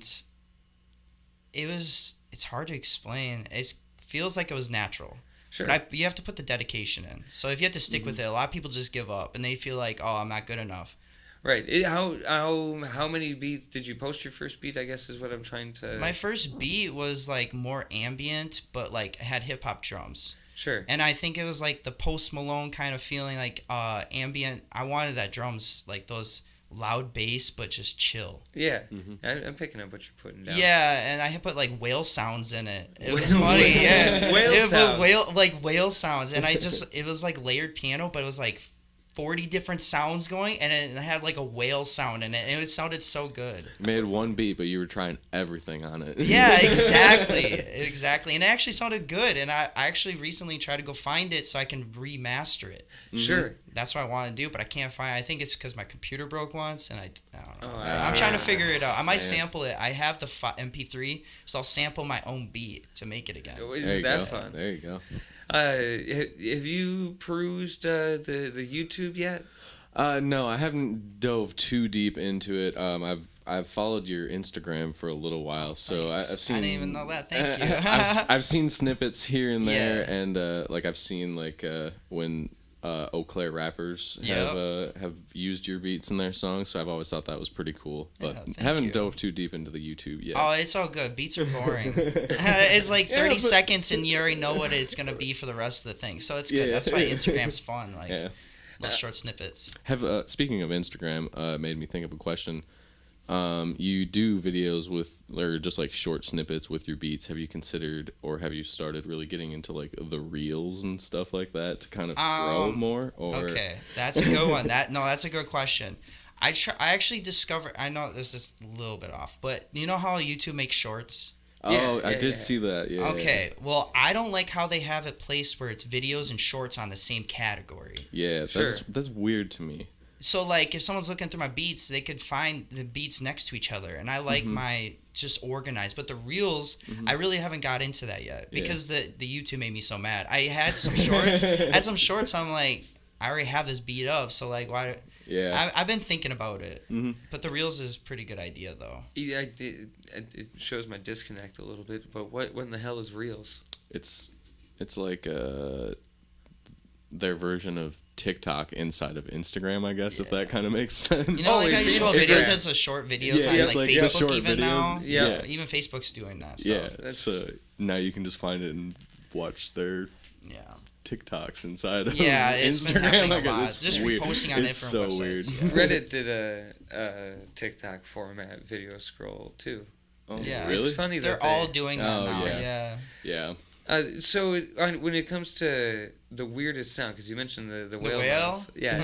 it's hard to explain. It feels like it was natural. Sure. But you have to put the dedication in. So if you have to stick with it, a lot of people just give up, and they feel like, oh, I'm not good enough. Right. How many beats did you post your first beat, I guess is what I'm trying to... My first beat was like more ambient, but like it had hip-hop drums. Sure. And I think it was like the Post Malone kind of feeling, like ambient. I wanted that drums, like those loud bass, but just chill. Yeah. I'm picking up what you're putting down. Yeah, and I put like whale sounds in it. It was funny. Yeah. Whale sounds. And it was like layered piano, but it was like 40 different sounds going, and it had like a whale sound in it, and it sounded so good. You made one beat, but you were trying everything on it. Yeah, exactly. And it actually sounded good, and I actually recently tried to go find it so I can remaster it. Sure. That's what I want to do, but I can't find it. I think it's because my computer broke once, and I don't know. Oh, I'm trying to figure it out. I might sample it. I have the MP3, so I'll sample my own beat to make it again. Isn't that fun? There you go. Have you perused the YouTube yet? No, I haven't dove too deep into it. I've followed your Instagram for a little while, so I've seen. I didn't even know that. Thank you. I've seen snippets here and there, and like I've seen like when Eau Claire rappers have used your beats in their songs, so I've always thought that was pretty cool. But haven't dove too deep into the YouTube yet. Oh, it's all good. Beats are boring. It's like 30 seconds, and you already know what it's gonna be for the rest of the thing. So it's good. That's why Instagram's fun. Like little short snippets. Have speaking of Instagram, made me think of a question. You do videos with, or just like short snippets with your beats. Have you considered, or have you started really getting into like the reels and stuff like that to kind of throw more? Or Okay, that's a good one. That's a good question. I actually discovered. I know this is a little bit off, but you know how YouTube makes shorts? Oh, I did see that. Yeah. Okay, well, I don't like how they have it placed where it's videos and shorts on the same category. Yeah, that's weird to me. So, like, if someone's looking through my beats, they could find the beats next to each other. And I like my just organized. But the reels, I really haven't got into that yet. Because the YouTube made me so mad. I had some shorts. I'm like, I already have this beat up. So, like, why... Yeah. I've been thinking about it. But the reels is a pretty good idea, though. Yeah, it shows my disconnect a little bit. But what in the hell is reels? It's like their version of TikTok inside of Instagram, I guess, if that kind of makes sense. You know, like how you it's scroll Instagram. videos, it's a short videos on it's like like Facebook short even videos. now. Yeah. Even Facebook's doing that Yeah, stuff. so now you can just find it and watch their TikToks inside of Yeah, it's Instagram. been happening a I guess lot. it's Just weird. reposting on It's different so websites. weird. Reddit did a TikTok format video scroll too. Oh, Yeah. really? It's funny They're that all doing that Oh, now. yeah. Yeah. Yeah. So when it comes to the weirdest sound, because you mentioned the whale. whale? noise. Yeah.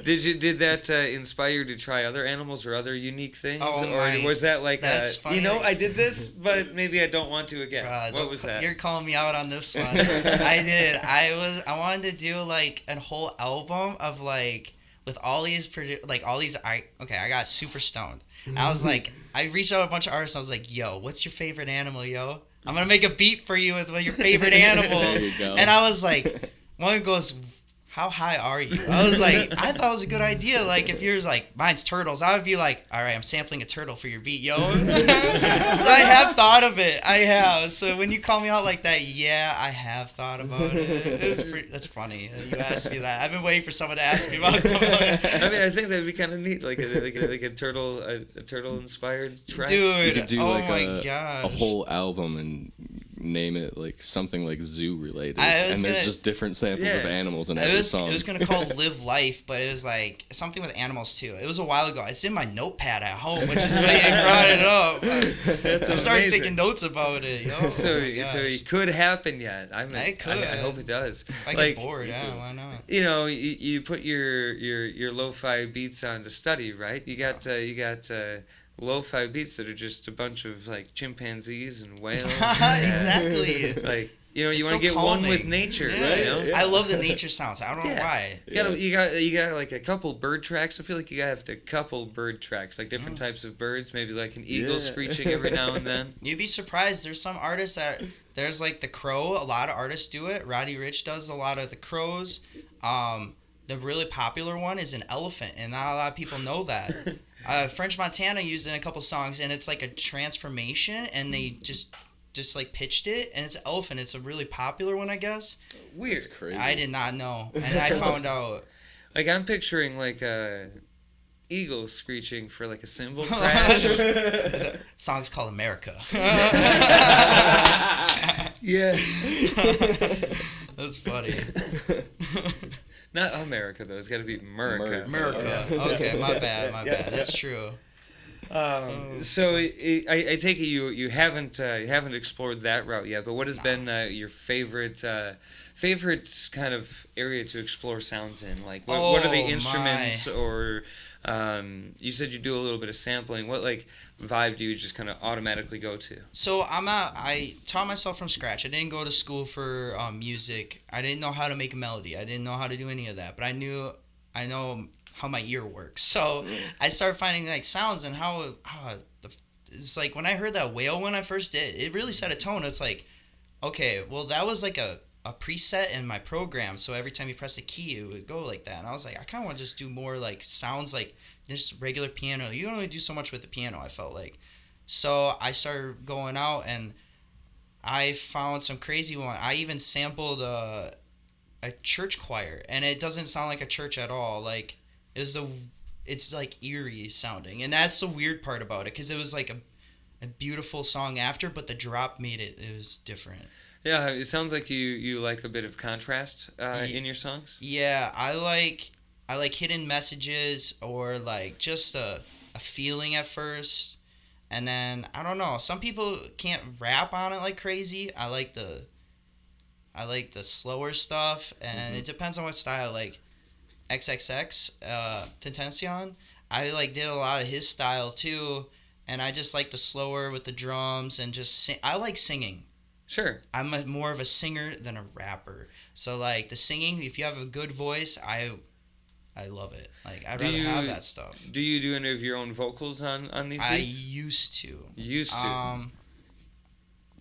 did that inspire you to try other animals or other unique things, Oh, or my. was that like That's funny. I did this, but maybe I don't want to again? God, What was that? You're calling me out on this one. I did. I wanted to do like a whole album of like with all these I got super stoned. I was like, I reached out to a bunch of artists. I was like, yo, what's your favorite animal, yo? I'm gonna make a beat for you with your favorite animal. There you go. And I was like, one goes, how high are you? I was like, I thought it was a good idea. Like, if yours like, mine's turtles, I would be like, all right, I'm sampling a turtle for your beat, yo. So I have thought of it. I have. So when you call me out like that, yeah, I have thought about it. That's funny. You asked me that. I've been waiting for someone to ask me about it. I mean, I think that'd be kind of neat, like a turtle inspired track. Dude, You could do oh like my a gosh. whole album and name it like something like zoo related, I and was there's gonna- just different samples of animals in It every was song. gonna call Live Life, but it was like something with animals too. It was a while ago. It's in my notepad at home, which is why I brought it up. That's I started amazing. taking notes about it. Yo. So Oh my gosh. it could happen yet. I could. I hope it does. If I get bored, yeah, why not? You know, you put your lo-fi beats on to study, right? You got lo-fi beats that are just a bunch of like chimpanzees and whales. Exactly. Like, you know, you It's want to so get one with calming. nature, Yeah. right? You know? I love the nature sounds. I don't know why. You got like a couple bird tracks. I feel like you gotta have a couple bird tracks, like different types of birds. Maybe like an eagle screeching every now and then. You'd be surprised. There's some artists that there's like the crow. A lot of artists do it. Roddy Ricch does a lot of the crows. The really popular one is an elephant, and not a lot of people know that. French Montana used it in a couple songs, and it's like a transformation, and they just like pitched it, and it's an elephant. It's a really popular one, I guess. Weird. That's crazy. I did not know, and I found out. Like I'm picturing like a eagle screeching for like a cymbal crash. Song's called America. Yeah. That's funny. Not America though. It's got to be America. America. Okay, my bad. That's true. So I take it you haven't explored that route yet. But what has been your favorite kind of area to explore sounds in? Like what are the Oh, instruments or you said you do a little bit of sampling. What like vibe do you just kind of automatically go to? So I taught myself from scratch. I didn't go to school for music. I didn't know how to make a melody. I didn't know how to do any of that. But I know how my ear works. So I started finding like sounds and it's like when I heard that whale when I first did, it really set a tone. It's like, okay, well that was like a preset in my program. So every time you press a key, it would go like that. And I was like, I kind of want to just do more like sounds like just regular piano. You don't really do so much with the piano, I felt like. So I started going out and I found some crazy one. I even sampled a church choir, and it doesn't sound like a church at all. Like it's like eerie sounding, and that's the weird part about it, because it was like a beautiful song after, but the drop made it was different. Yeah, it sounds like you like a bit of contrast in your songs. Yeah, I like hidden messages, or like just a a feeling at first, and then I don't know. Some people can't rap on it like crazy. I like the slower stuff, and it depends on what style. Like XXX Tentacion, I like did a lot of his style too, and I just like the slower with the drums and just sing. I like singing. Sure. I'm more of a singer than a rapper. So like the singing, if you have a good voice, I love it. Like I'd rather have that stuff. Do you do any of your own vocals on these beats? I used to.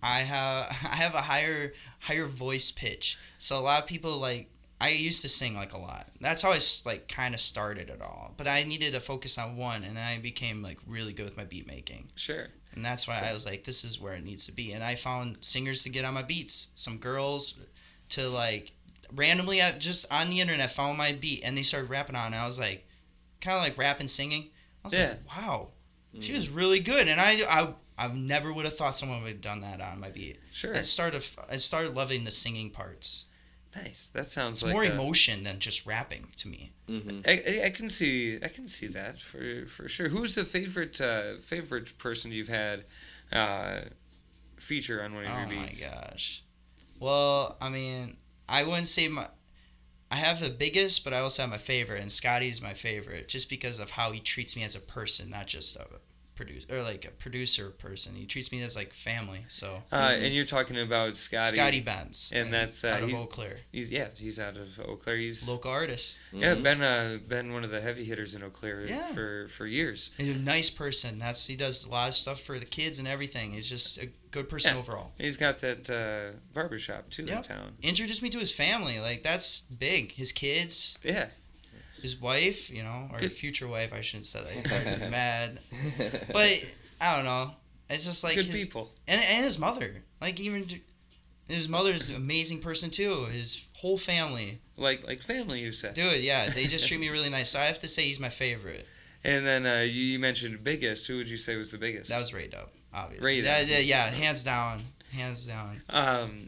I have a higher voice pitch. So a lot of people like I used to sing like a lot. That's how I like kind of started it all. But I needed to focus on one, and then I became like really good with my beat making. Sure. And that's why I was like, this is where it needs to be. And I found singers to get on my beats. Some girls to like randomly just on the internet found my beat, and they started rapping on it. I was like, kind of like rapping, singing. I was like, wow, she was really good. And I never would have thought someone would have done that on my beat. Sure. I started loving the singing parts. Nice. That sounds It's like more emotion than just rapping to me. I can see that for sure. Who's the favorite person you've had feature on one of your beats? Oh my gosh. Well, I mean, I wouldn't say I have the biggest, but I also have my favorite, and Scotty's my favorite just because of how he treats me as a person, not just a producer person. He treats me as like family. So and you're talking about Scotty Benz, and that's out of Eau Claire. He's out of Eau Claire. He's local artist. Yeah, been one of the heavy hitters in Eau Claire for years. He's a nice person. He does a lot of stuff for the kids and everything. He's just a good person overall. He's got that barbershop too in town. Introduced me to his family. Like that's big. His kids. Yeah. His wife, or future wife, I shouldn't say that. He'd probably be mad. But, I don't know. It's just like good people. And his mother. Like, even his mother's an amazing person, too. His whole family. Like family, you said. Dude, yeah. They just treat me really nice. So I have to say he's my favorite. And then you mentioned biggest. Who would you say was the biggest? That was Ray Dub, obviously. Ray Dub. Yeah, hands down. Hands down.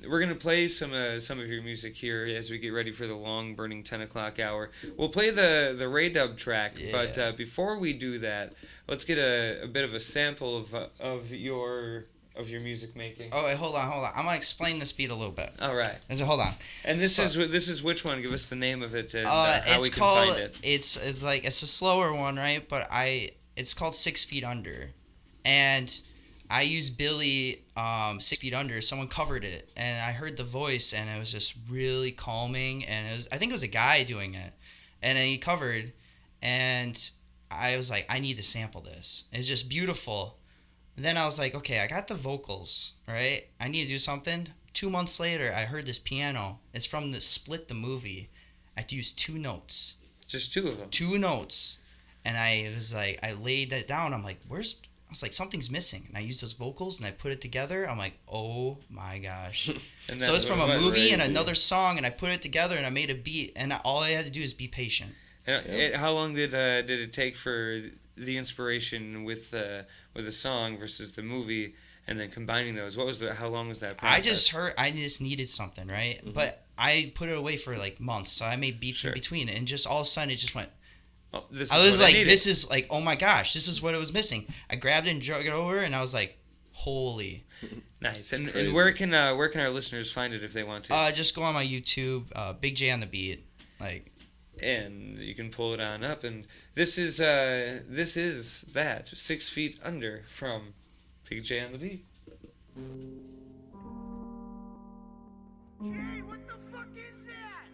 We're gonna play some of your music here as we get ready for the long burning 10 o'clock hour. We'll play the Ray Dub track, but before we do that, let's get a bit of a sample of your music making. Oh wait, hold on. I'm gonna explain this beat a little bit. All right. So hold on. And this is which one? Give us the name of it and how we can find it. It's like it's a slower one, right? But it's called 6 Feet Under, and I used Billy 6 Feet Under. Someone covered it, and I heard the voice, and it was just really calming. And I think it was a guy doing it, and he covered, and I was like, I need to sample this. It's just beautiful. And then I was like, okay, I got the vocals, right? I need to do something. 2 months later, I heard this piano. It's from the Split the movie. I had to use 2 notes. Just 2 of them. 2 notes, and I was like, I laid that down. I'm like, I was like, something's missing. And I used those vocals and I put it together. I'm like, oh my gosh. So it's from a movie and another song, and I put it together and I made a beat, and all I had to do is be patient. And how long did it take for the inspiration with the song versus the movie, and then combining those? How long was that process? I just needed something, right? Mm-hmm. But I put it away for like months, so I made beats in between, and just all of a sudden it just went. Oh, this is like, oh my gosh, this is what it was missing. I grabbed it and drug it over, and I was like, holy. Nice. And where can our listeners find it if they want to? Just go on my YouTube, Big J on the Beat, and you can pull it on up. And this is that 6 Feet Under from Big J on the Beat. Hey, what the fuck is that?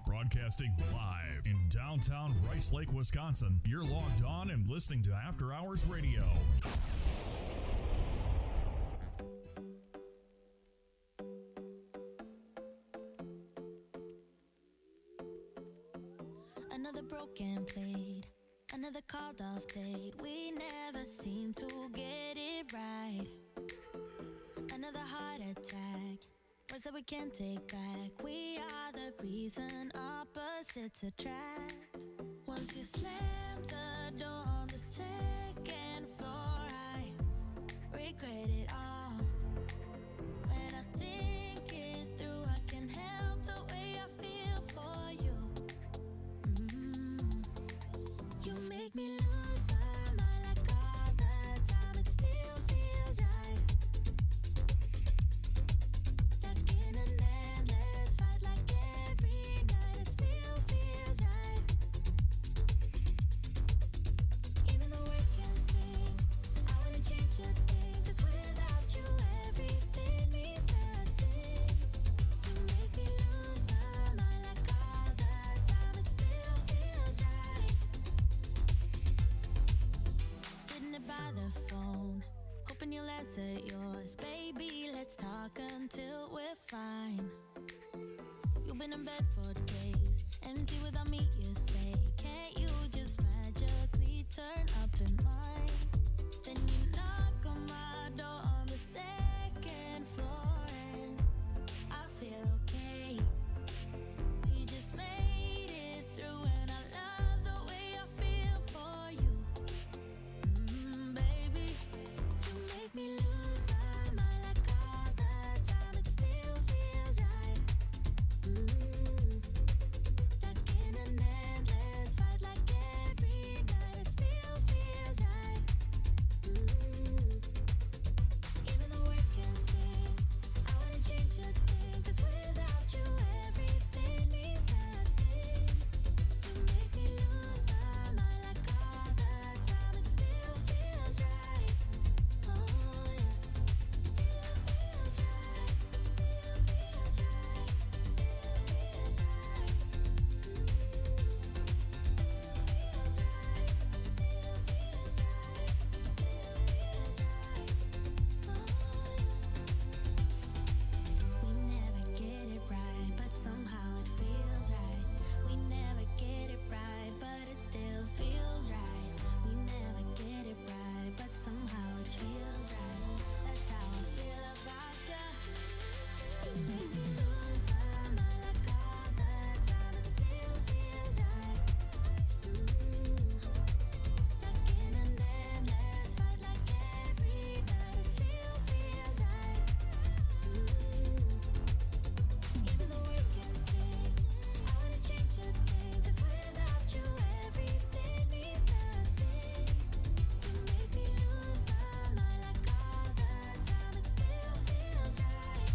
Broadcasting live in downtown Rice Lake, Wisconsin. You're logged on and listening to After Hours Radio. Another broken plate, another called off date. We never seem to get it right. Another heart attack, words that we can't take back. We are the reason opposites attract. Once you slam the door on the second floor, I regret it all. When I think it through, I can help the way I feel for you. You make me lose my mind like all the time. It still feels right. Stuck in an endless fight like every night. It still feels right. Even the words can sting, I wouldn't change a thing. 'Cause without you everything means nothing. You make me lose my mind like all the time. It still feels right. Sitting there by the phone, hoping you'll answer yours. Baby, let's talk until we're fine. You've been in bed for days, empty without me, you say. Can't you just magically turn up in mine? Then you knock on my door on the second floor, and I feel okay. We just made it through, and I love the way I feel for you. Baby, you make me lose my mind like all the time. It still feels right. Stuck in an endless fight like every night. It still feels right. Even the words can sting, I wouldn't change a thing. 'Cause without you everything means nothing. You make me lose my mind like all the time. It still feels right. Oh yeah, still feels right. Still feels right. Still feels right. Still feels right. Still feels right. Still feels right. Oh yeah. We never get it right, but somehow it feels right. We never get it right, but it still feels right. We never get it right, but somehow it feels right. That's how I feel about you. You make me lose my mind like all the time. It still feels right. Stuck in an endless fight like every night. It still feels right. Even the words can sting, I wouldn't change a thing. 'Cause without you everything means nothing. You make me lose my mind like all the time. It still feels right.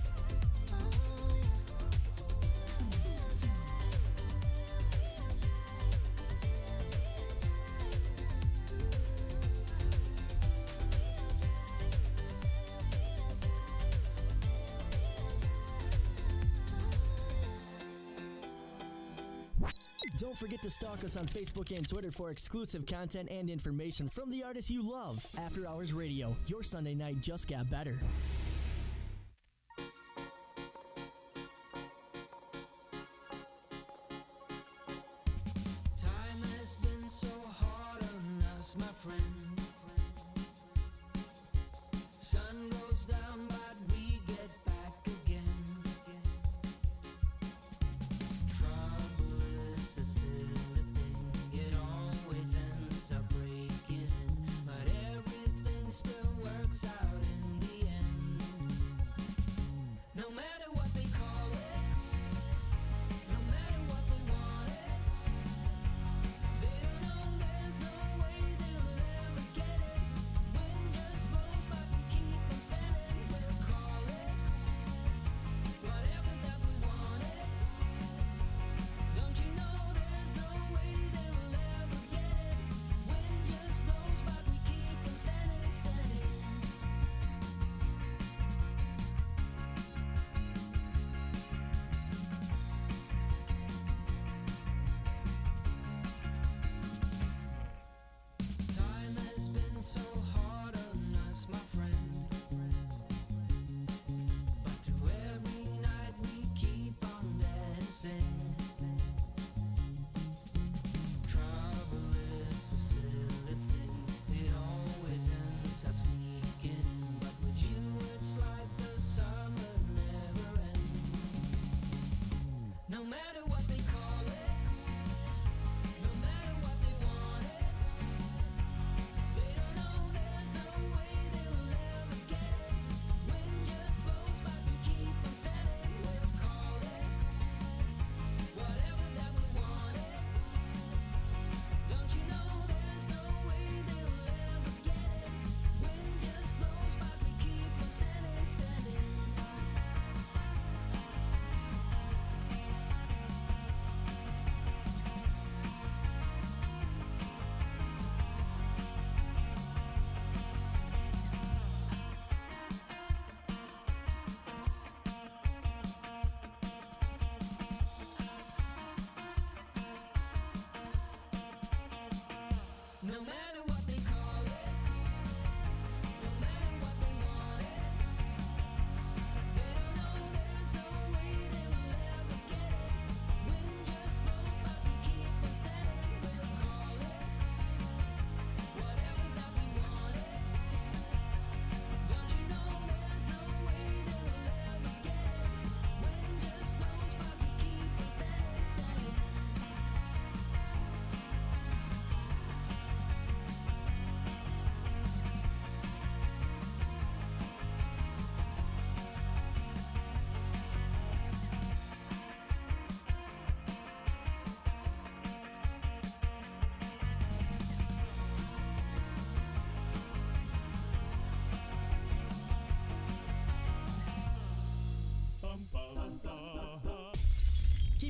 Oh yeah, still feels right. Still feels right. Still feels right. Still feels right. Still feels right. Don't forget to stalk us on Facebook and Twitter for exclusive content and information from the artists you love. After Hours Radio, your Sunday night just got better. Time has been so hard on us, my friend. Sun goes down, but we get back again. Trouble is a silly thing, it always ends up breaking. But everything still works out in the end. No matter what they call it, no matter what they want it, they don't know there's no way they'll ever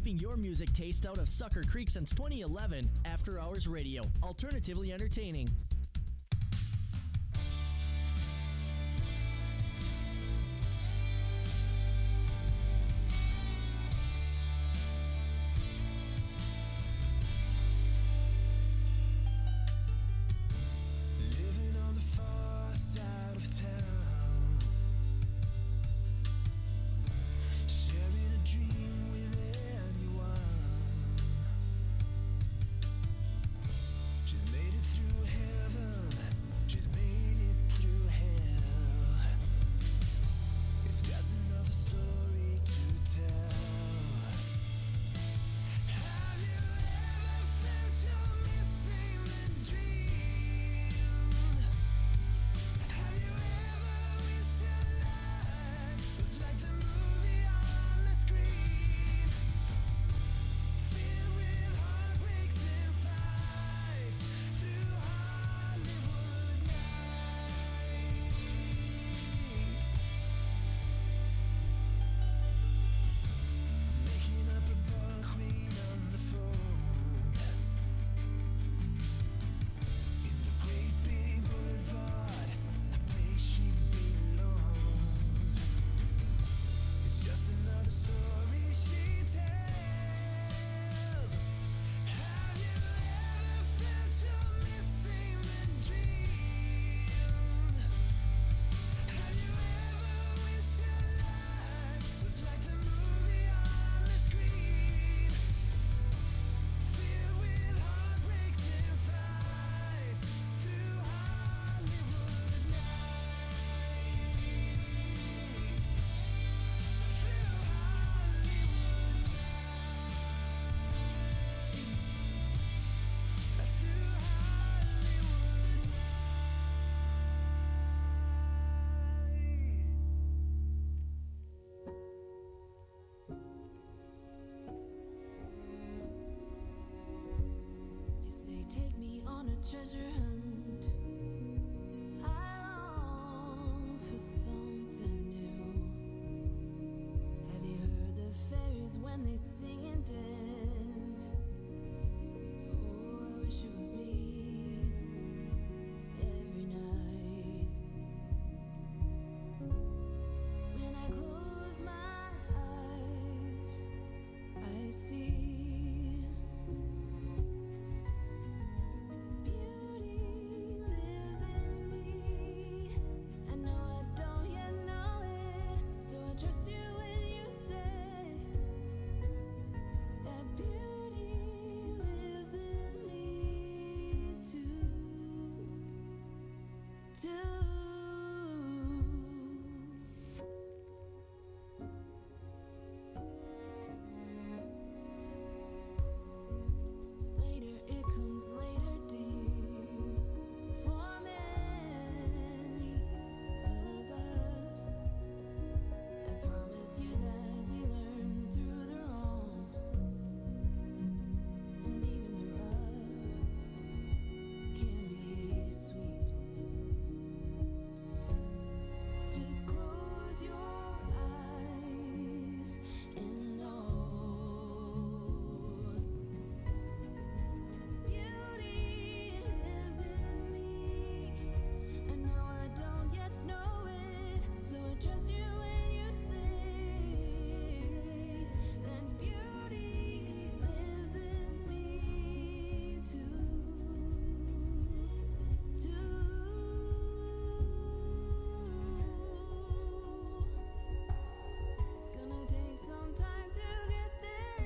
keeping your music taste out of Sucker Creek since 2011. After Hours Radio, alternatively entertaining. Living on the far side of town, sharing a dream with anyone. She's made it through heaven, she's made it through hell. It's just another story to tell. Have you ever felt you're missing the dream? Have you ever wished your life was like the movie on the screen? Filled with heartbreaks and fights through Hollywood nights. Making up a bar queen on the phone in the great big boulevard, the place she belongs. It's just another story she tells. Have you ever felt you're missing the dream? Have you ever wished your life was like the movie on the screen? Filled with heartbreaks and fights through Hollywood nights. Through Hollywood nights. Through Hollywood nights. You say take me on a treasure hunt. I long for something new. Have you heard the fairies when they sing and dance? Oh, I wish it was me every night. When I close my eyes, I see beauty lives in me. I know I don't yet know it, so I trust you when you say that beauty lives in me too. Later it comes later, dear, for many of us. I promise you that we learn through the wrongs, and even the rough can be sweet. Just close your eyes and know beauty lives in me. I know I don't yet know it, so I trust you when you say that beauty lives in me too. It's gonna take some time to get there.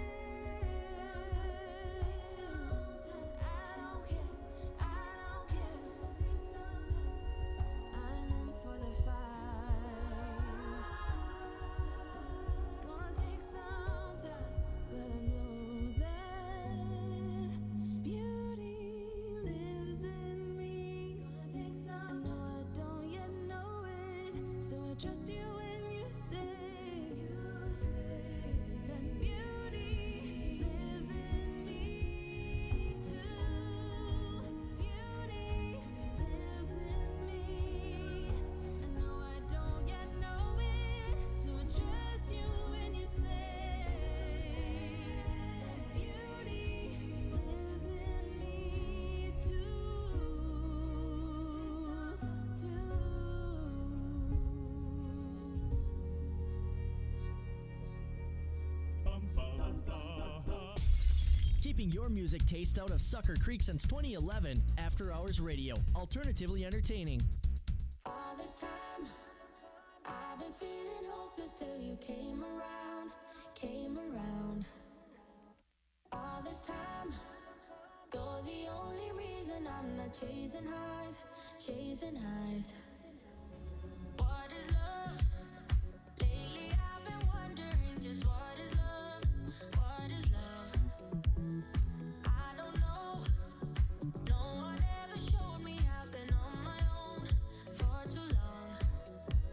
I don't care, I don't care. I'm in for the fight. It's gonna take some time, but I know that beauty lives in me. Gonna take some time. I know I don't yet know it, so I trust you when you say that beauty lives in me too. Beauty lives in me. I know I don't yet know it, so I trust you when you say keeping your music taste out of Sucker Creek since 2011. After Hours Radio, alternatively entertaining. All this time, I've been feeling hopeless till you came around, came around. All this time, you're the only reason I'm not chasing highs, chasing highs. What is love? Lately I've been wondering just what is love, what is love? I don't know. No one ever showed me I've been on my own for too long.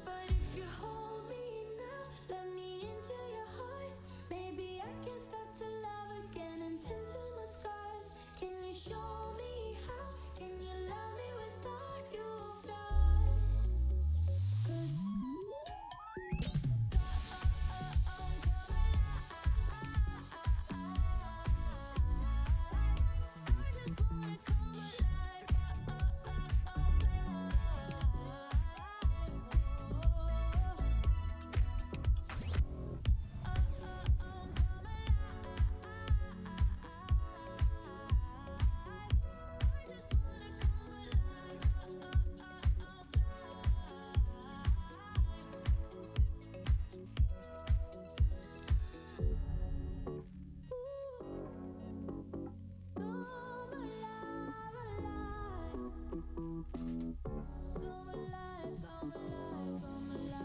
But if you hold me now, let me into your heart. Maybe I can start to love again and tend to my scars. Can you show me how? Can you love me with all you've got? 'Cause I just wanna come alive.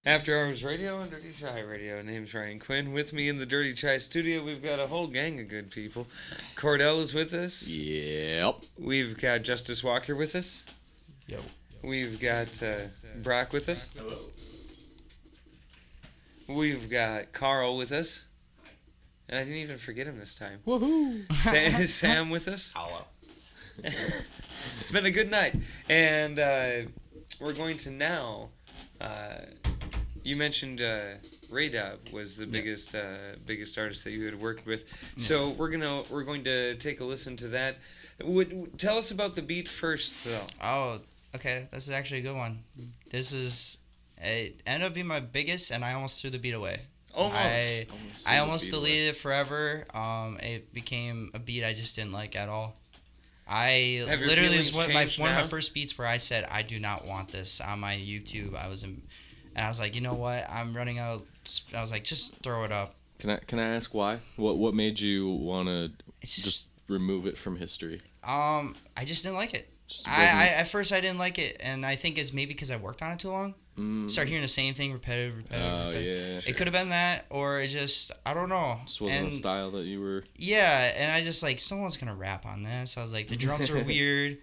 After Hours Radio and Dirty Chai Radio. Name's Ryan Quinn. With me in the Dirty Chai studio, we've got a whole gang of good people. Kordell is with us. Yep. We've got Justus Walker with us. Yo. We've got Brock with us. Hello. We've got Carl with us. And I didn't even forget him this time. Woohoo! Sam with us. Hello. It's been a good night. And we're going to now... you mentioned Ray Dab was the biggest artist that you had worked with. So we're going to take a listen to that. Tell us about the beat first, though. Oh, okay. That's actually a good one. It ended up being my biggest, and I almost threw the beat away. I almost deleted it forever. It became a beat I just didn't like at all. Have your Literally was feelings changed one of my now? first beats where I said I do not want this on my YouTube. And I was like, you know what? I'm running out. I was like, just throw it up. Can I ask why? What made you want to It's just remove it from history? I just didn't like it. Just At first I didn't like it, and I think it's maybe because I worked on it too long. Mm. Start hearing the same thing, repetitive. Oh, yeah. It could have been that, or it just, I don't know. Just wasn't a style that you were... Yeah, and I just like, someone's gonna rap on this. I was like, the drums are weird,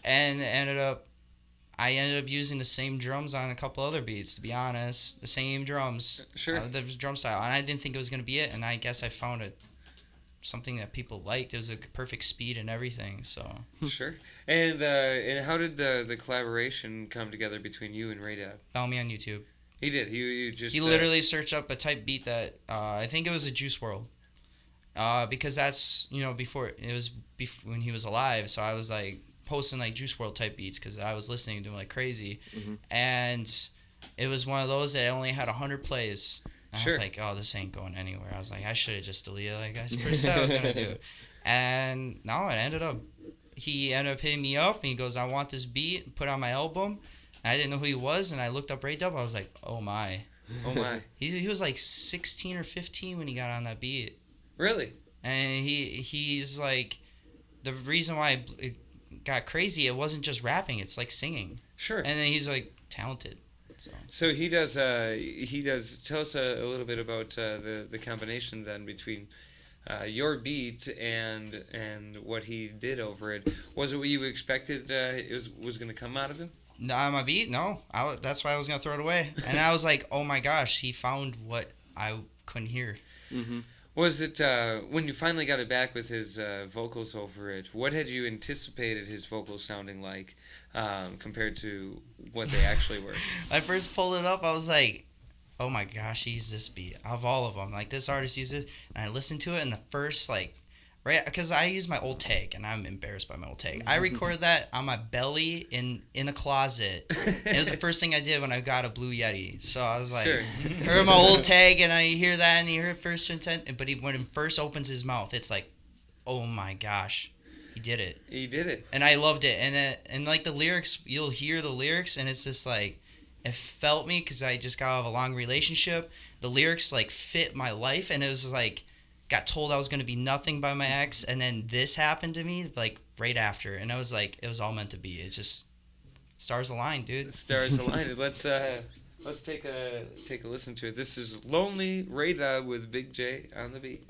and I ended up using the same drums on a couple other beats, to be honest. The same drums. Sure. The drum style, and I didn't think it was gonna be it, and I guess I found it something that people liked. It was a perfect speed and everything, so. Sure. And how did the collaboration come together between you and Ray Dab? Follow me on YouTube. He did. He just. He literally searched up a type beat that I think it was a Juice WRLD. Because that's before it was when he was alive. So I was like posting like Juice WRLD type beats because I was listening to him like crazy, and it was one of those that only had 100 plays. And I was like, oh, this ain't going anywhere. I was like, I should have just deleted it. Like I first said I was gonna do, and no, it ended up. He ended up hitting me up and he goes, I want this beat, put on my album. And I didn't know who he was, and I looked up Ray Dub. I was like, oh my. Oh my. He was like 16 or 15 when he got on that beat. Really? And he's like, the reason why it got crazy, it wasn't just rapping, it's like singing. Sure. And then he's like talented. So he does. Tell us a little bit about the combination then between your beat and what he did over it. Was it what you expected was going to come out of him? No, my beat? No. That's why I was going to throw it away. And I was like, oh my gosh, he found what I couldn't hear. Mm-hmm. Was it when you finally got it back with his vocals over it? What had you anticipated his vocals sounding like compared to what they actually were? I first pulled it up. I was like, "Oh my gosh, he used this beat of all of them. Like this artist uses it." And I listened to it, and the first right, because I use my old tag, and I'm embarrassed by my old tag. I recorded that on my belly in a closet. It was the first thing I did when I got a Blue Yeti. So I was like, heard my old tag, and I hear that, and you hear first intent. But when he first opens his mouth, it's like, oh my gosh, he did it. He did it. And I loved it. And like the lyrics, you'll hear the lyrics, and it's just like, it felt me because I just got out of a long relationship. The lyrics like fit my life, and it was like, got told I was going to be nothing by my ex, and then this happened to me like right after, and I was like, it was all meant to be. It just stars aligned, dude. Stars aligned. Let's take a listen to it. This is Lonely Ray Dub with Big J on the beat.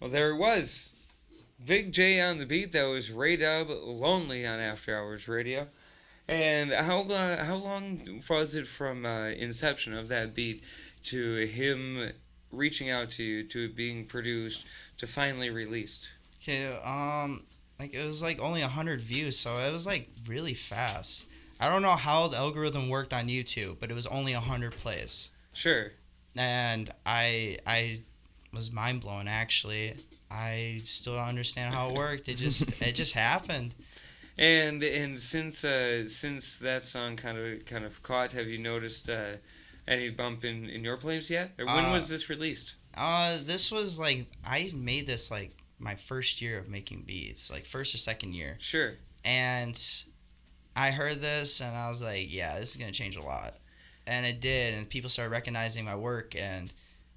Well, there it was. Big J on the beat. That was Ray Dub, Lonely on After Hours Radio. And how long was it from inception of that beat to him reaching out to you, to it being produced, to finally released? Okay, like it was like only 100 views, so it was like really fast. I don't know how the algorithm worked on YouTube, but it was only 100 plays. Sure. And I was mind blown actually. I still don't understand how it worked. It just happened. And since that song kind of caught, have you noticed any bump in your plays yet? Or when was this released? This was like I made this like my first year of making beats, like first or second year. Sure. And I heard this and I was like, yeah, this is gonna change a lot. And it did, and people started recognizing my work. And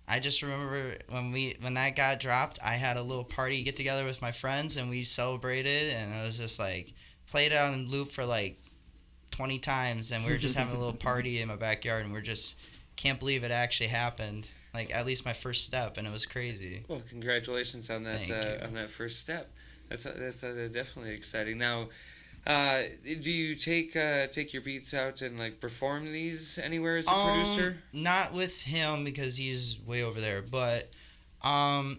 I just remember when that got dropped, I had a little party get together with my friends and we celebrated, and it was just like played it on loop for like 20 times, and we were just having a little party in my backyard, and we're just can't believe it actually happened. Like at least my first step, and it was crazy. Well, congratulations on that Thank you. on that first step. That's definitely exciting. Now, do you take your beats out and like perform these anywhere as a producer? Not with him because he's way over there, but I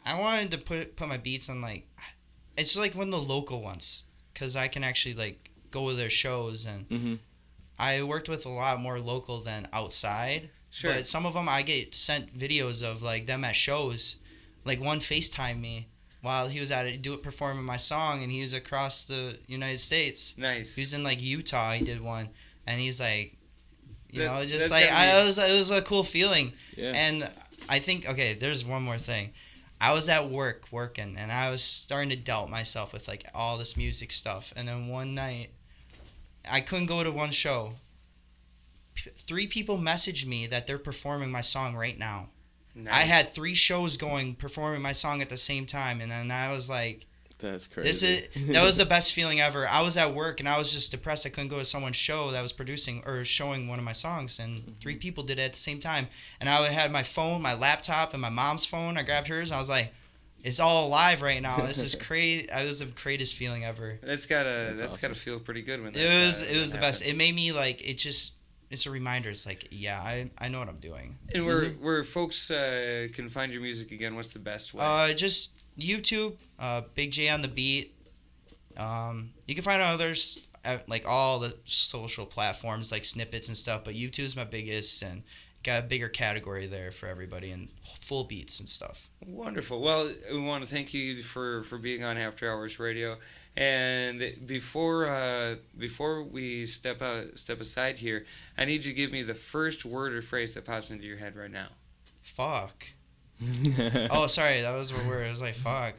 wanted to put my beats on like it's like one of the local ones because I can actually like go to their shows, and I worked with a lot more local than outside. Sure. But some of them I get sent videos of like them at shows. Like one FaceTime me while he was at it, performing my song, and he was across the United States. Nice. He was in like Utah. He did one, and he's like, you know, just that's like gotta it was a cool feeling. Yeah. And I think there's one more thing. I was at work working, and I was starting to doubt myself with like all this music stuff. And then one night, I couldn't go to one show. 3 people messaged me that they're performing my song right now. Nice. I had 3 shows going, performing my song at the same time, and then I was like, That's crazy. that was the best feeling ever. I was at work, and I was just depressed. I couldn't go to someone's show that was producing or showing one of my songs, and 3 people did it at the same time. And I had my phone, my laptop, and my mom's phone. I grabbed hers, and I was like, it's all alive right now. This is crazy. It was the greatest feeling ever. That's gotta awesome. feel pretty good when that, It was that the best. happened. It made me like it's a reminder. It's like, yeah, I know what I'm doing. And where folks can find your music again, what's the best way? Just YouTube, Big J on the beat. You can find others at like all the social platforms like snippets and stuff, but YouTube is my biggest, and got a bigger category there for everybody and full beats and stuff. Wonderful. Well, we want to thank you for being on After Hours Radio. And before we step aside here, I need you to give me the first word or phrase that pops into your head right now. Fuck. Oh, sorry, that was a word. I was like, fuck.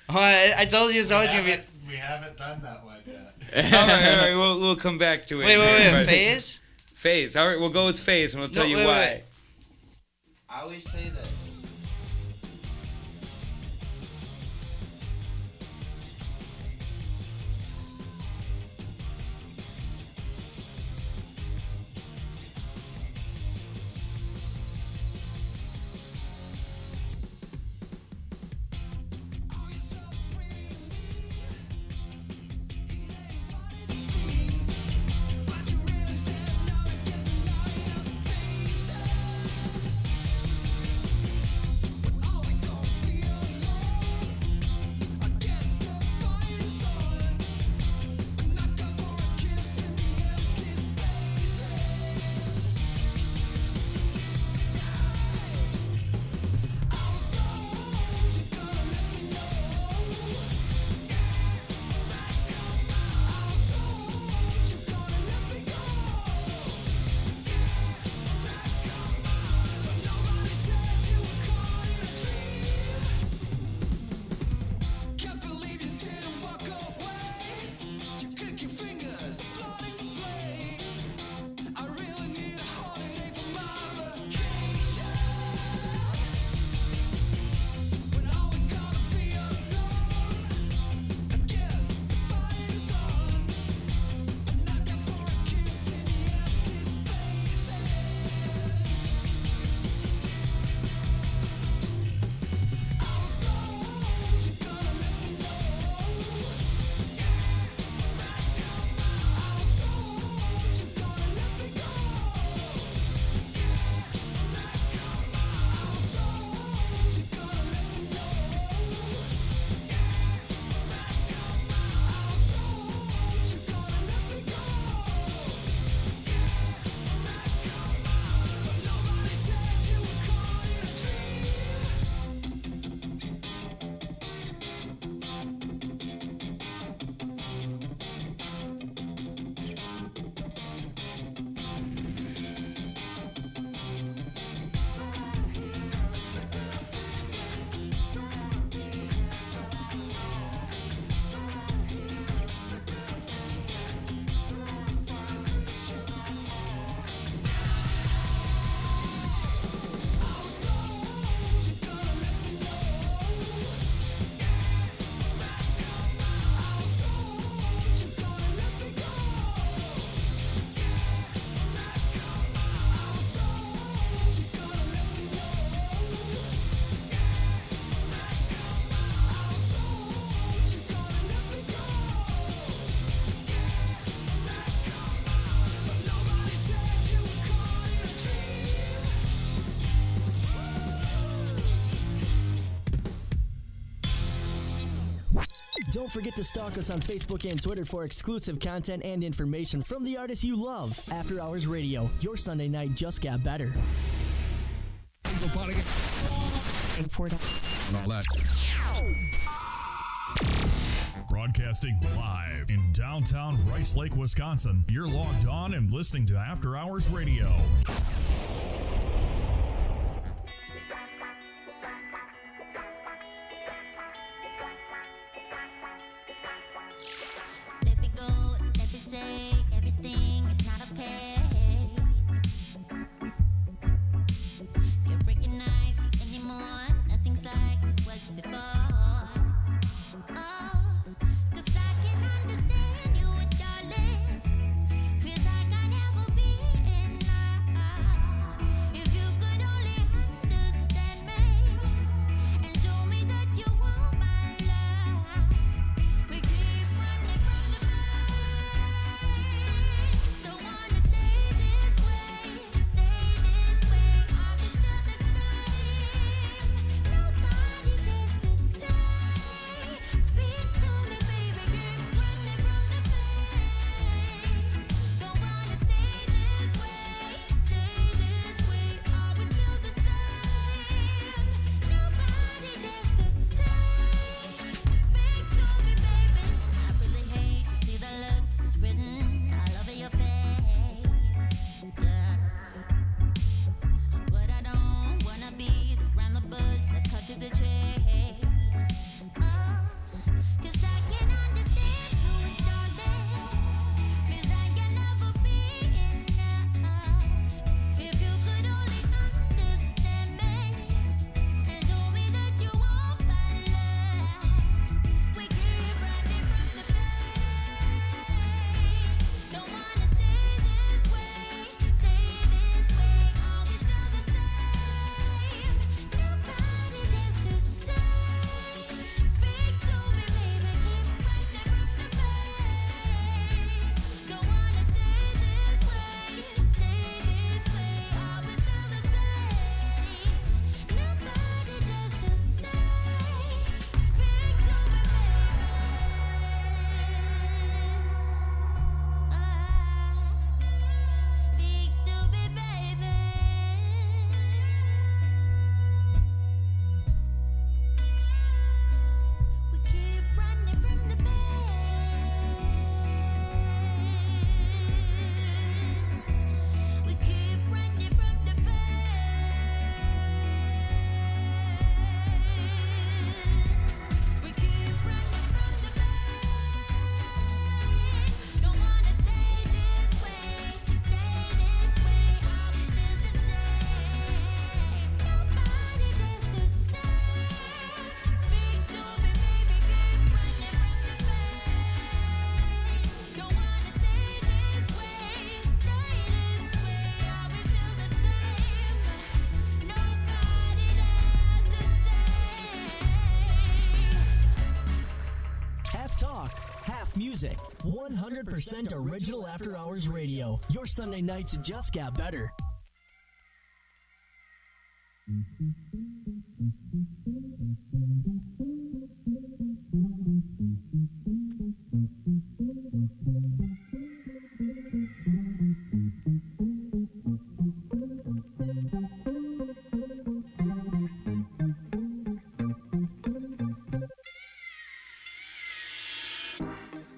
Oh, I told you it's always gonna be. We haven't done that one yet. all right, we'll come back to it. Wait, phase? Phase. All right, we'll go with phase, and we'll tell you wait, why. wait. I always say this. Don't forget to stalk us on Facebook and Twitter for exclusive content and information from the artists you love. After Hours Radio, your Sunday night just got better. Broadcasting live in downtown Rice Lake, Wisconsin. You're logged on and listening to After Hours Radio. Let me go, let me say everything is not okay. Can't recognize you anymore. Nothing's like it was before. Oh, 'cause I can understand you, darling. Feels like I never be enough. If you could only understand me and show me that you want my love. We keep running from the pain. Don't wanna stay this way. Are we still the same? Nobody dares to say. Speak to me, baby. Keep running from the pain. Don't wanna stay this way. Are we still the same? Nobody dares to say. Speak to me, baby. I really hate to see the look that's written all over your face. Yeah. But I don't wanna beat around the bush. Let's cut to the chase. Oh, 'cause I can understand you, darling. Feels like you'll never be enough. If you could only understand me and show me that you want my love. We keep running from the pain. Don't wanna stay this way. Are we still the same? Nobody dares to say. Speak to me, baby. Keep running from the pain. Don't wanna stay this way. Are we still the same? Nobody dares to say. Speak to me, baby. Speak to me, baby. We keep running from the pain. We keep running from the pain. We keep running from the pain. Don't wanna stay this way. Are we still the same? Nobody dares to say. Speak to me, baby. Keep running from the pain. Don't wanna stay this way. Are we still the same? Nobody dares to say. Half talk, half music. 100% original After Hours Radio. Your Sunday nights just got better.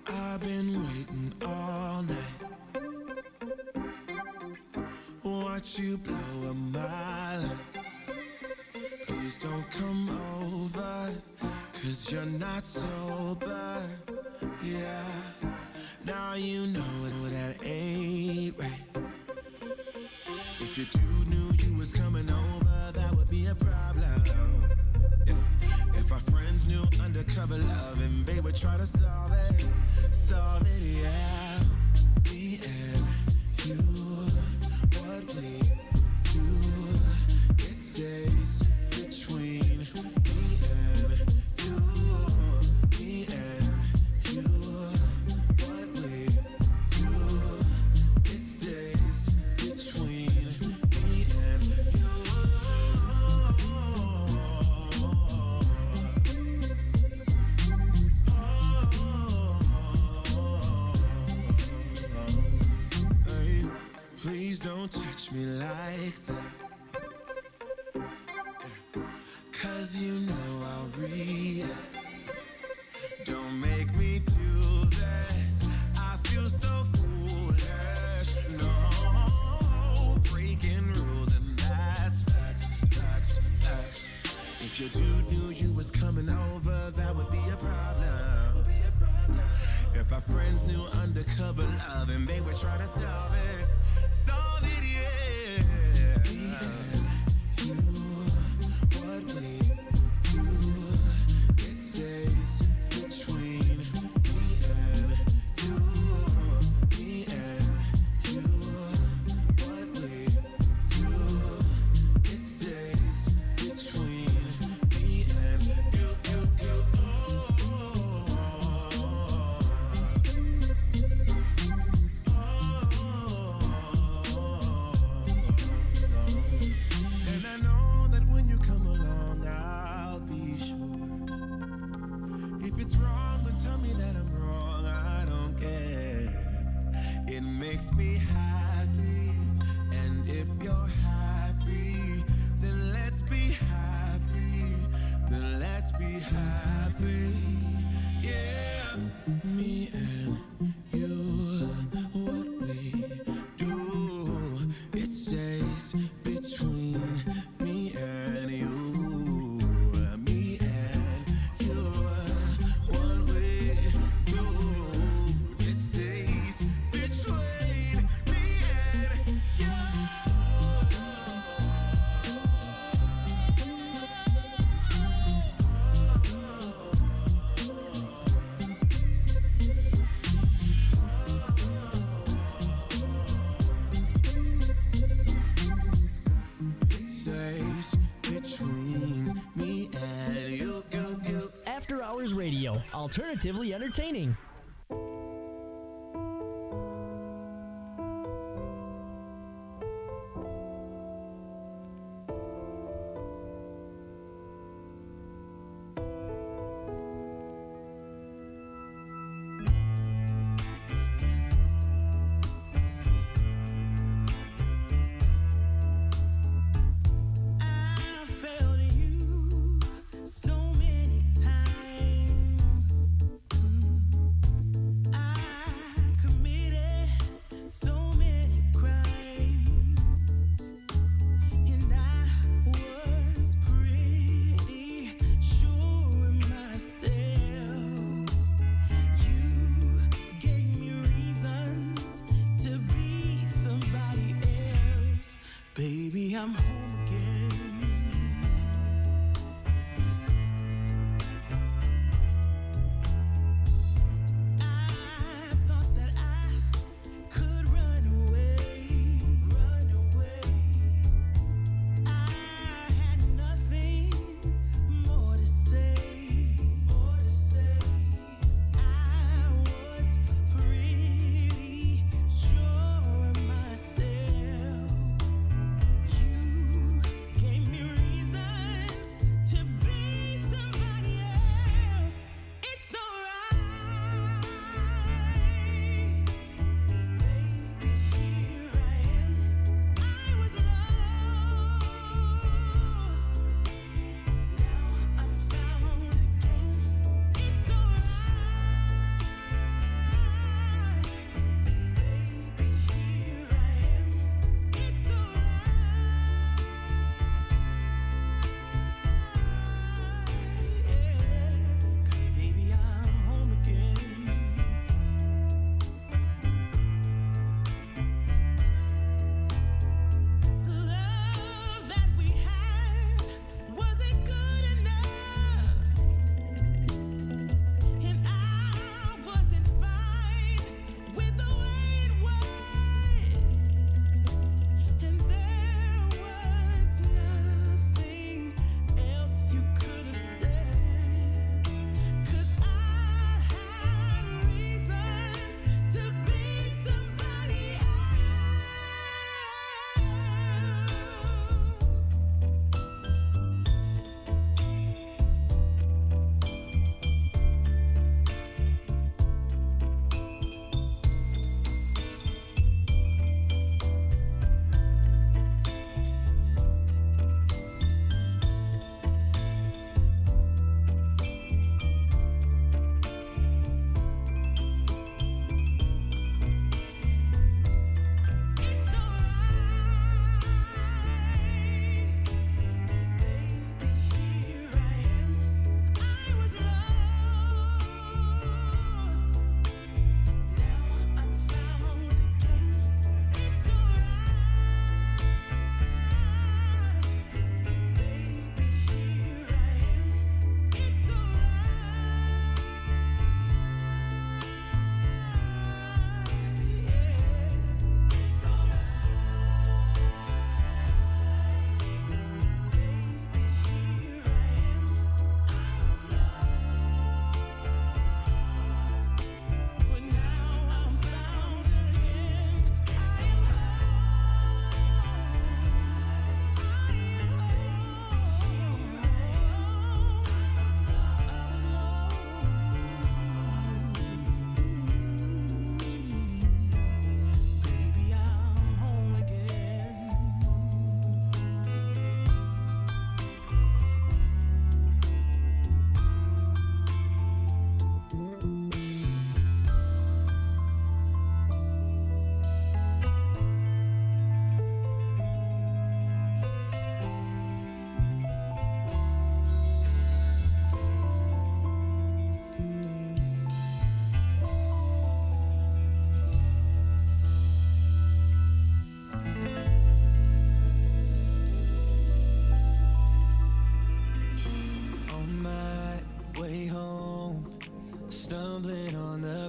I've been waiting all night. Watch you blow a mile. Please don't come over, 'cause you're not sober. Yeah, now you know that ain't right. If you two knew you was coming over, that would be a problem. Yeah. If our friends knew undercover love and they would try to solve it, yeah. Me and you, what we do, it stays between me and you. Me and you, what we do, it stays between me and you. Oh, touch me like that. 'Cause you know I'll react. Don't make me do this. I feel so foolish. No, breaking rules and that's facts, facts, facts. If your dude knew you was coming over, that would be a problem. If our friends knew undercover love and they would try to solve it, yeah. Me and you, what we do, it stays between me and you. Me and you, what we do, it stays between me and you. And I know that when you come along, I'll be sure. If it's wrong, then tell me that I'm wrong. I don't care. It makes me happy. And if you're happy, then let's be happy. Then let's be happy. Yeah. Me and you, what we do, it stays between me and you. Me and you, what we do, it stays between me and you. It stays between me and you. After Hours Radio, alternatively entertaining. I failed you so many times. I committed so many crimes, and I was pretty sure of myself. You gave me reasons to be somebody else. Baby, I'm home again. I thought that I could run away, run away. I had nothing more to say, more to say. I was pretty sure of myself. You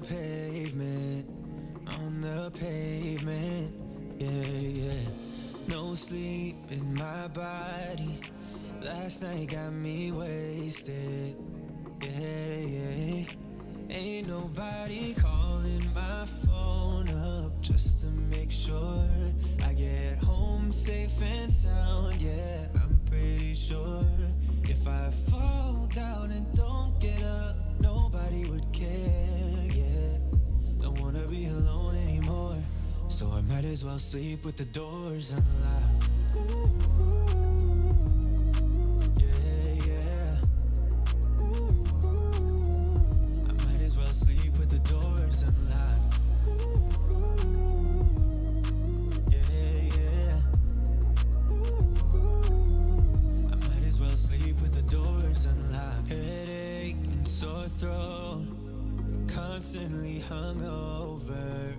the pavement, on the pavement, yeah. No sleep in my body. Last night got me wasted, yeah. Ain't nobody calling my phone up just to make sure I get home safe and sound, yeah. I'm pretty sure if I fall down and don't get up, nobody would care, yeah. Don't wanna be alone anymore, so I might as well sleep with the doors unlocked. Yeah. I might as well sleep with the doors unlocked. Yeah. I might as well sleep with the doors unlocked. Headache and sore throat, constantly hungover,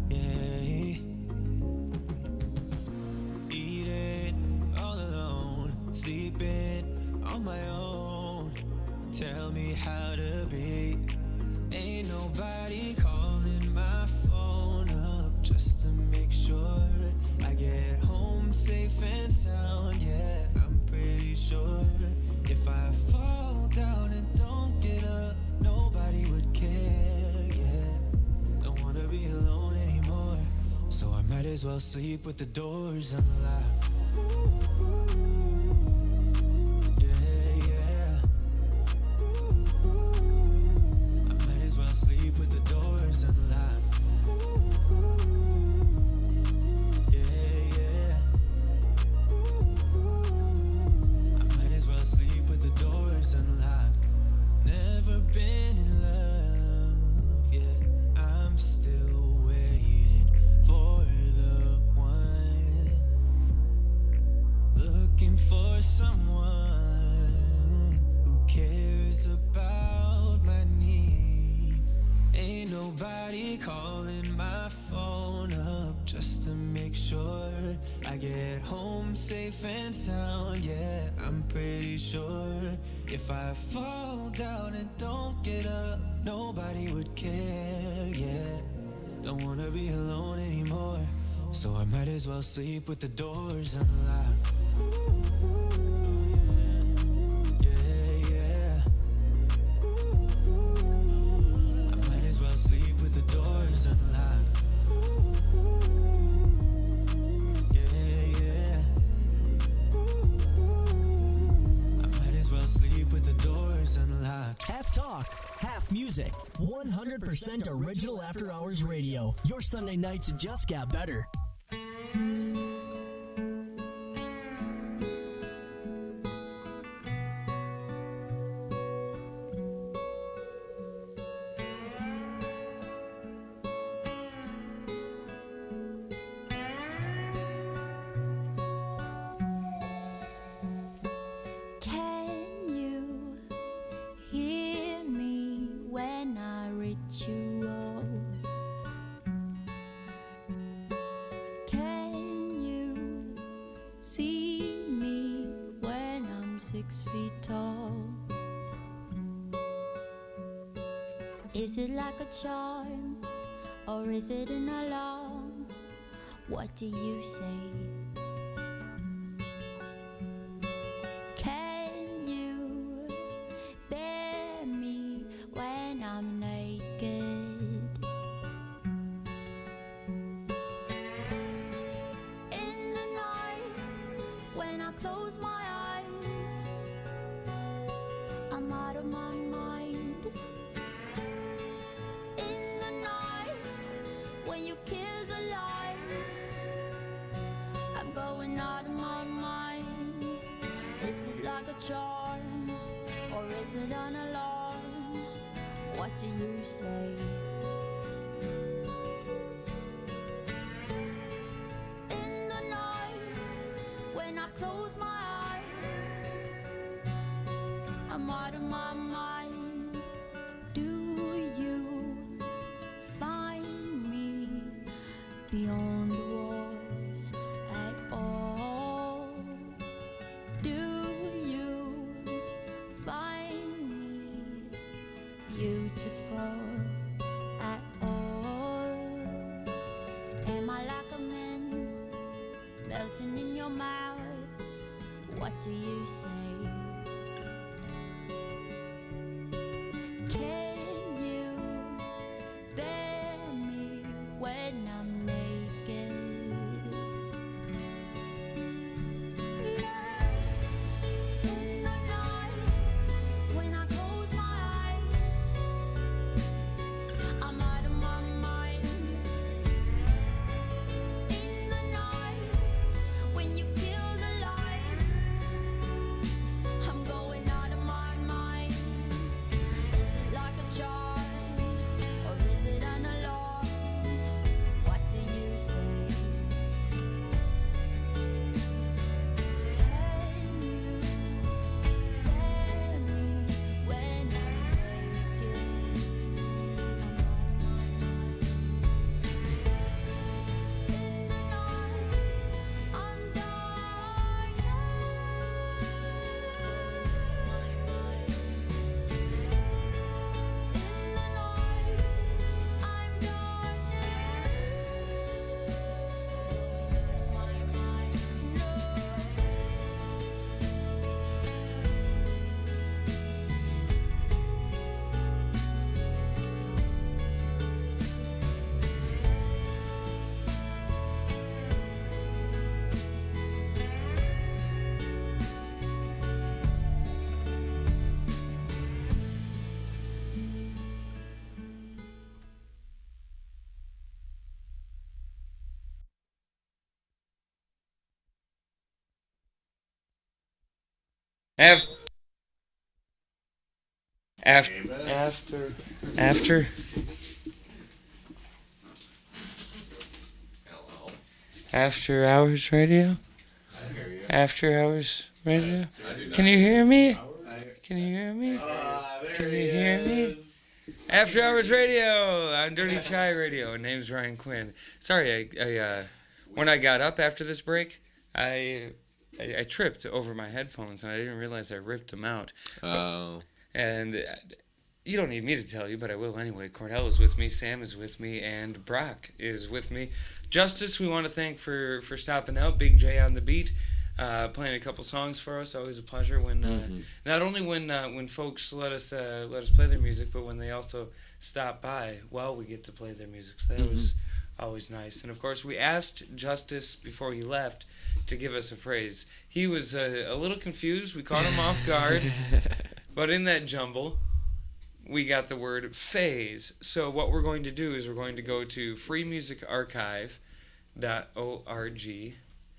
yeah. Eating all alone, sleeping on my own. Tell me how to be. Ain't nobody calling my phone up just to make sure I get home safe and sound, yeah. I'm pretty sure if I fall down and don't get up, nobody would care, yeah. Don't wanna be alone anymore, so I might as well sleep with the doors unlocked. Yeah. I might as well sleep with the doors unlocked. Yeah. I might as well sleep with the doors unlocked. Never been in love, yeah. I'm still waiting for the one. Looking for someone who cares about my needs. Ain't nobody calling my phone up just to make sure I get home safe and sound, yeah. I'm pretty sure if I fall down and don't get up, nobody would care, yeah. Don't wanna be alone anymore, so I might as well sleep with the doors unlocked. Yeah. I might as well sleep with the doors unlocked. Yeah. I might as well sleep with the doors unlocked. Half talk, half music. 100% original After Hours Radio. Your Sunday nights just got better. Can you hear me when I reach you all? Can you see me when I'm 6 feet tall? Is it like a charm or is it an alarm? What do you say? Can you bear me when I'm naked? In the night, when I close my eyes, I'm out of my mind. In the night, when you kill the lights, I'm going out of my mind. Is it like a charm or is it an alarm? What do you say? In the night, when I close my eyes, I'm out of my mind. Do you find me beyond the walls at all? Do you find me beautiful? do you say? Can you bear me when I'm naked? In the night, when I close my eyes, I'm out of my mind. In the night, when you kill the lights, I'm going out of my mind. Is it like a charm, or is it an alarm? What do you say? Can you bear me when I'm naked? In the night, I'm dying. In the night, I'm After Hours Radio? After Hours Radio? Can you hear me? Can you hear me? Can you hear me? After Hours Radio on Dirty Chai Radio. Name's Ryan Quinn. Sorry, I when I got up after this break, I tripped over my headphones and I didn't realize I ripped them out. Oh. And you don't need me to tell you, but I will anyway. Kordell is with me, Sam is with me, and Brock is with me. Justus, we want to thank for stopping out. Big J on the beat, playing a couple songs for us. Always a pleasure when not only when folks let us play their music, but when they also stop by while we get to play their music. So that was always nice. And of course, we asked Justus before he left to give us a phrase. He was a little confused. We caught him off guard, but in that jumble, we got the word phase. So what we're going to do is we're going to go to freemusicarchive.org.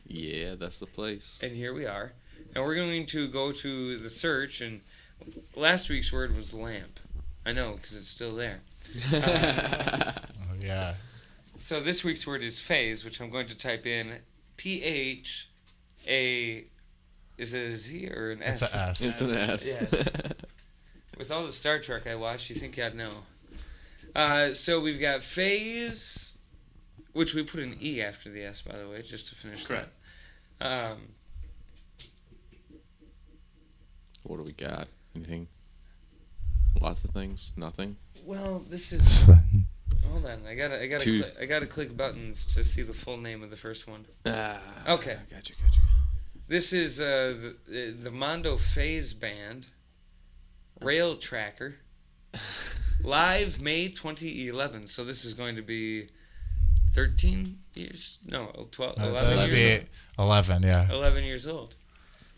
Yeah, that's the place. And here we are. And we're going to go to the search, and last week's word was lamp. I know, because it's still there. Oh, yeah. So this week's word is phase, which I'm going to type in P-H-A... Is it a Z or an S? It's an S. It's an S. Yes. With all the Star Trek I watched, you think I'd know. So we've got phase, which we put an E after the S, by the way, just to finish Correct. that. What do we got? Anything? Lots of things? Nothing? Well, this is... Hold on, I gotta click buttons to see the full name of the first one. Okay. Gotcha. This is the Mondo Phase Band, Rail Tracker, live May 2011. So this is going to be 13 years? No, 12, 11 years old. 11, yeah. 11 years old.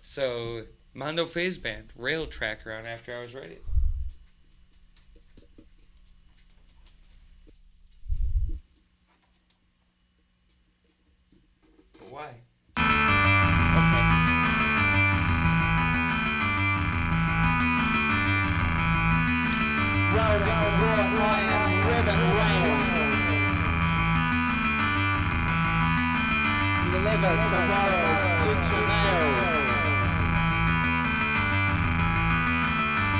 So Mondo Phase Band, Rail Tracker on After Hours Radio. But why? Rolling wrought iron ribbon rail, deliver tomorrow's future mail.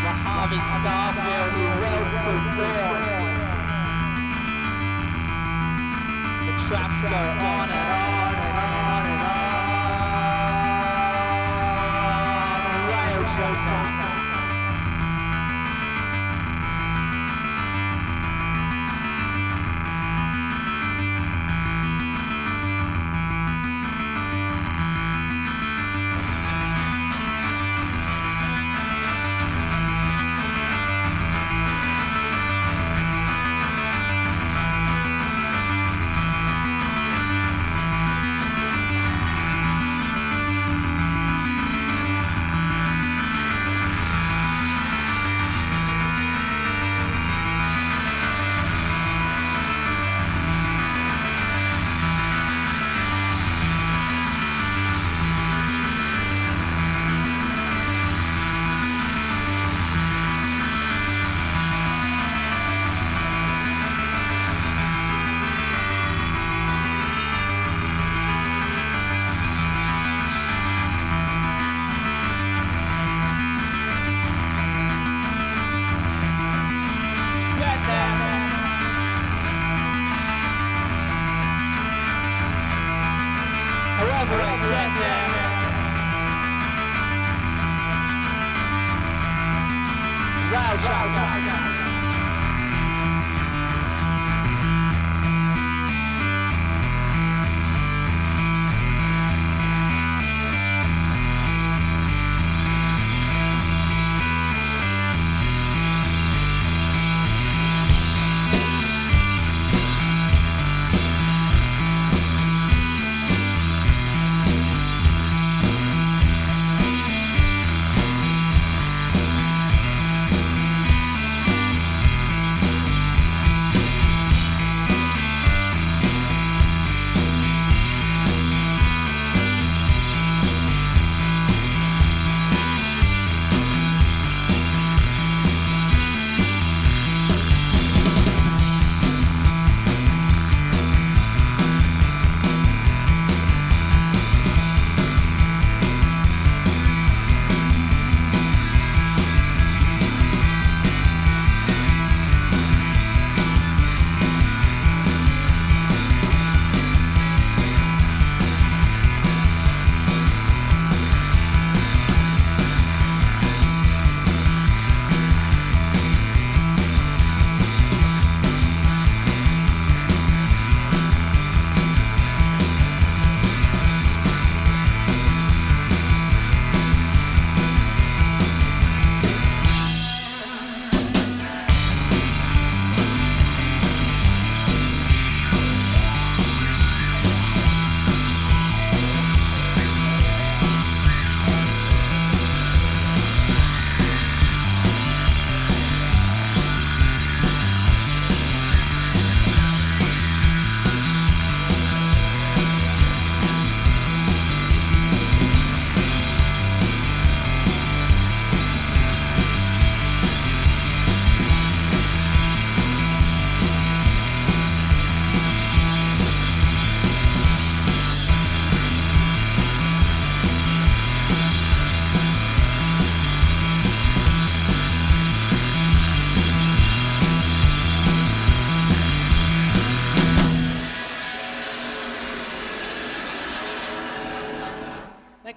The Harvey Starfield who rolls till dawn. The tracks go on and on and on and on. Rail choker.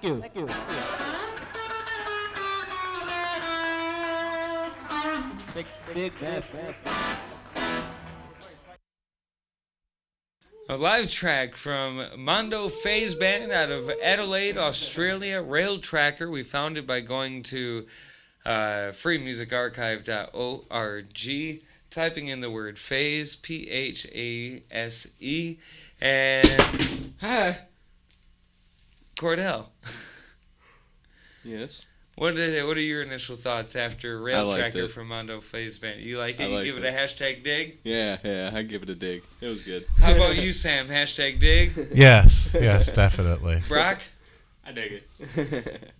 Thank you. Big. A live track from Mondo Phase Band out of Adelaide, Australia, Rail Tracker. We found it by going to freemusicarchive.org, typing in the word phase, Phase, and Kordell. Yes. What are your initial thoughts after Rail liked Tracker it. from Mondo Phase Band? You like it? I You liked give it a hashtag dig? Yeah, I give it a dig. It was good. How about you, Sam? Hashtag dig? Yes, definitely. Brock? I dig it.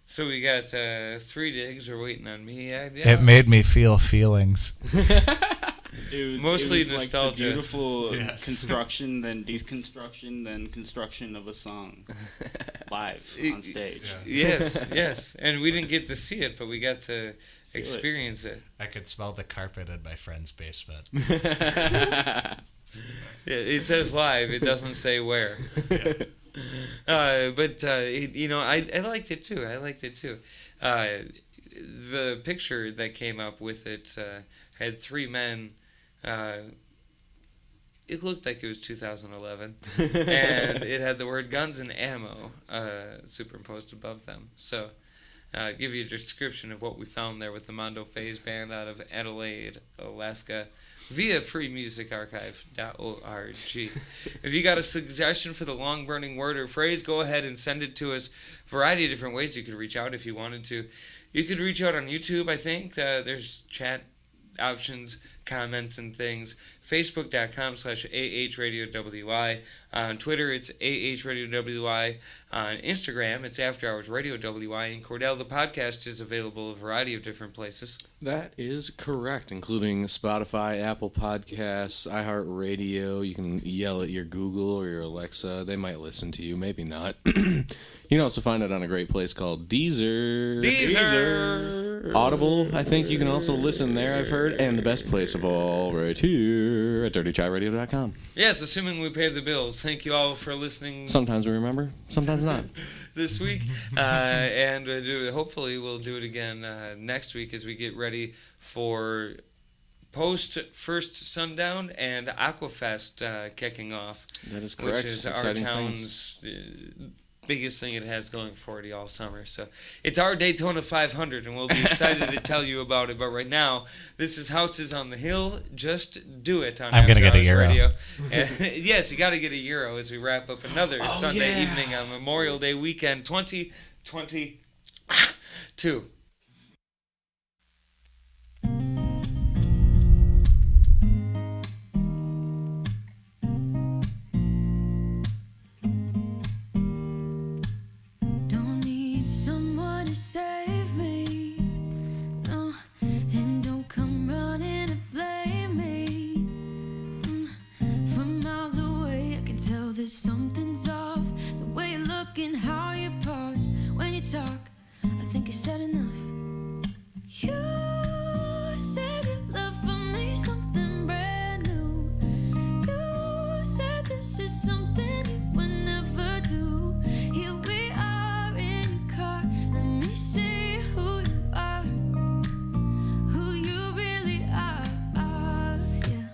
So we got 3 digs are waiting on me. It made me feel feelings. It was Mostly like nostalgia. the beautiful Yes. construction, then deconstruction, then construction of a song live on stage. Yes. And we didn't get to see it, but we got to experience it. I could smell the carpet in my friend's basement. Yeah, it says live. It doesn't say where. I liked it too. The picture that came up with it had 3 men. It looked like it was 2011, and it had the word guns and ammo superimposed above them. So, give you a description of what we found there with the Mondo Phase Band out of Adelaide, Alaska, via freemusicarchive.org. If you got a suggestion for the long burning word or phrase, go ahead and send it to us. Variety of different ways you could reach out if you wanted to. You could reach out on YouTube, I think. There's chat options, comments, and things. Facebook.com/AHRadioWY. On Twitter, it's AHRadioWY. On Instagram, it's After Hours Radio WY. And Kordell, the podcast, is available a variety of different places. That is correct, including Spotify, Apple Podcasts, iHeartRadio. You can yell at your Google or your Alexa. They might listen to you, maybe not. You can also find it on a great place called Deezer. Deezer! Audible, I think you can also listen there, I've heard. And the best place of all, right here at dirtychatradio.com. Yes, assuming we pay the bills. Thank you all for listening. Sometimes we remember, sometimes not. This week, and hopefully we'll do it again next week as we get ready for post First Sundown and Aquafest kicking off. That is correct. Which is Exciting our town's biggest thing it has going for it all summer. So it's our Daytona 500, and we'll be excited to tell you about it. But right now, this is Houses on the Hill. Just do it on I'm gonna After get a Hours Euro. Radio. Yes, you got to get a Euro as we wrap up another Sunday evening on Memorial Day weekend 2022. Don't need someone to save me, no, and don't come running to blame me. From miles away, I can tell that something's off. The way you look and how you pause when you talk, I think I said enough. You said your love for me something brand new. You said this is something you would never do. Here we are in your car. Let me see who you are, who you really are. Yeah.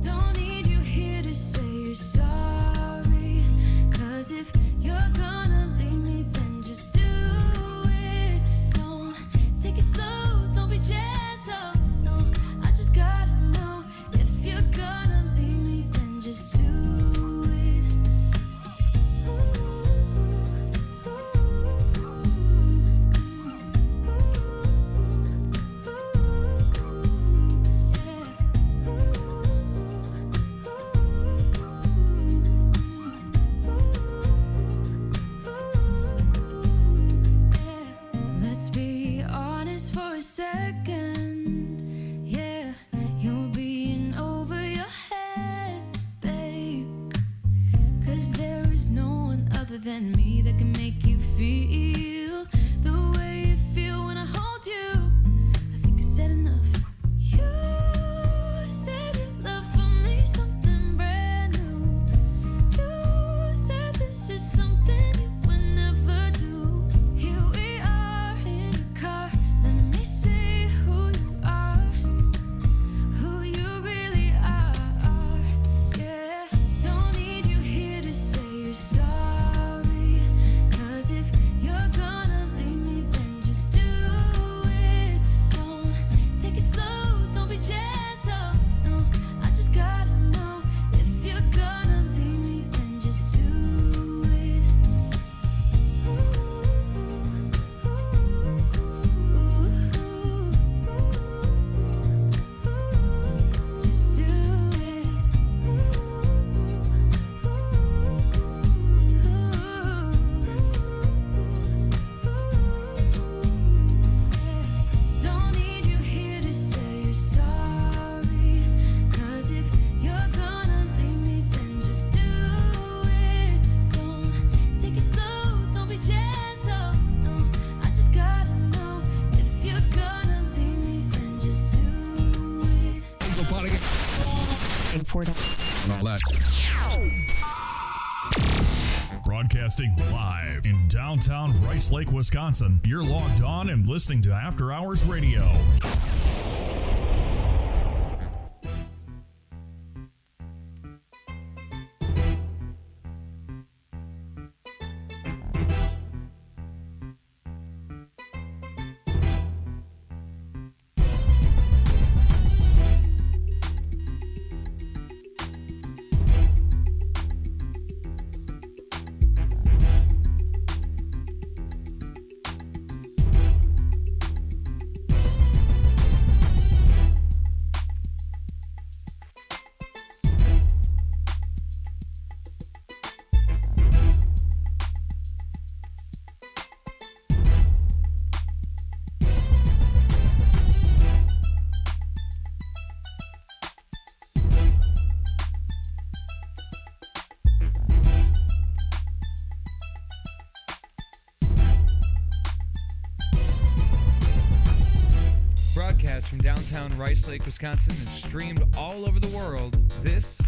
Don't need you here to say you're sorry. 'Cause if you're gonna leave me, then just do it. Don't take it slow, don't be gentle. No, I just gotta know if you're gonna leave me, then just do it. Let's be honest for a second. Yeah, you're being over your head, babe. 'Cause there is no one other than me that can make you feel the way you feel when I hold you. I think I said enough. You said your love for me something brand new. You said this is something you would never do. Here we are in your car. Let me see who you are, who you really are. Yeah, don't need you here to say you're sorry. 'Cause if you're gonna leave me, then just do it. Don't take it slow, don't be gentle. No, I just gotta know if you're gonna leave me, then just do it. Just do it. Don't need you here to say you're sorry. 'Cause if you're gonna leave me, then just do it. Don't take it slow, don't be gentle. No, I just gotta know if you're gonna leave me, then just do it. Broadcasting live in downtown Rice Lake, Wisconsin. You're logged on and listening to After Hours Radio. Broadcast from downtown Rice Lake, Wisconsin, and streamed all over the world. This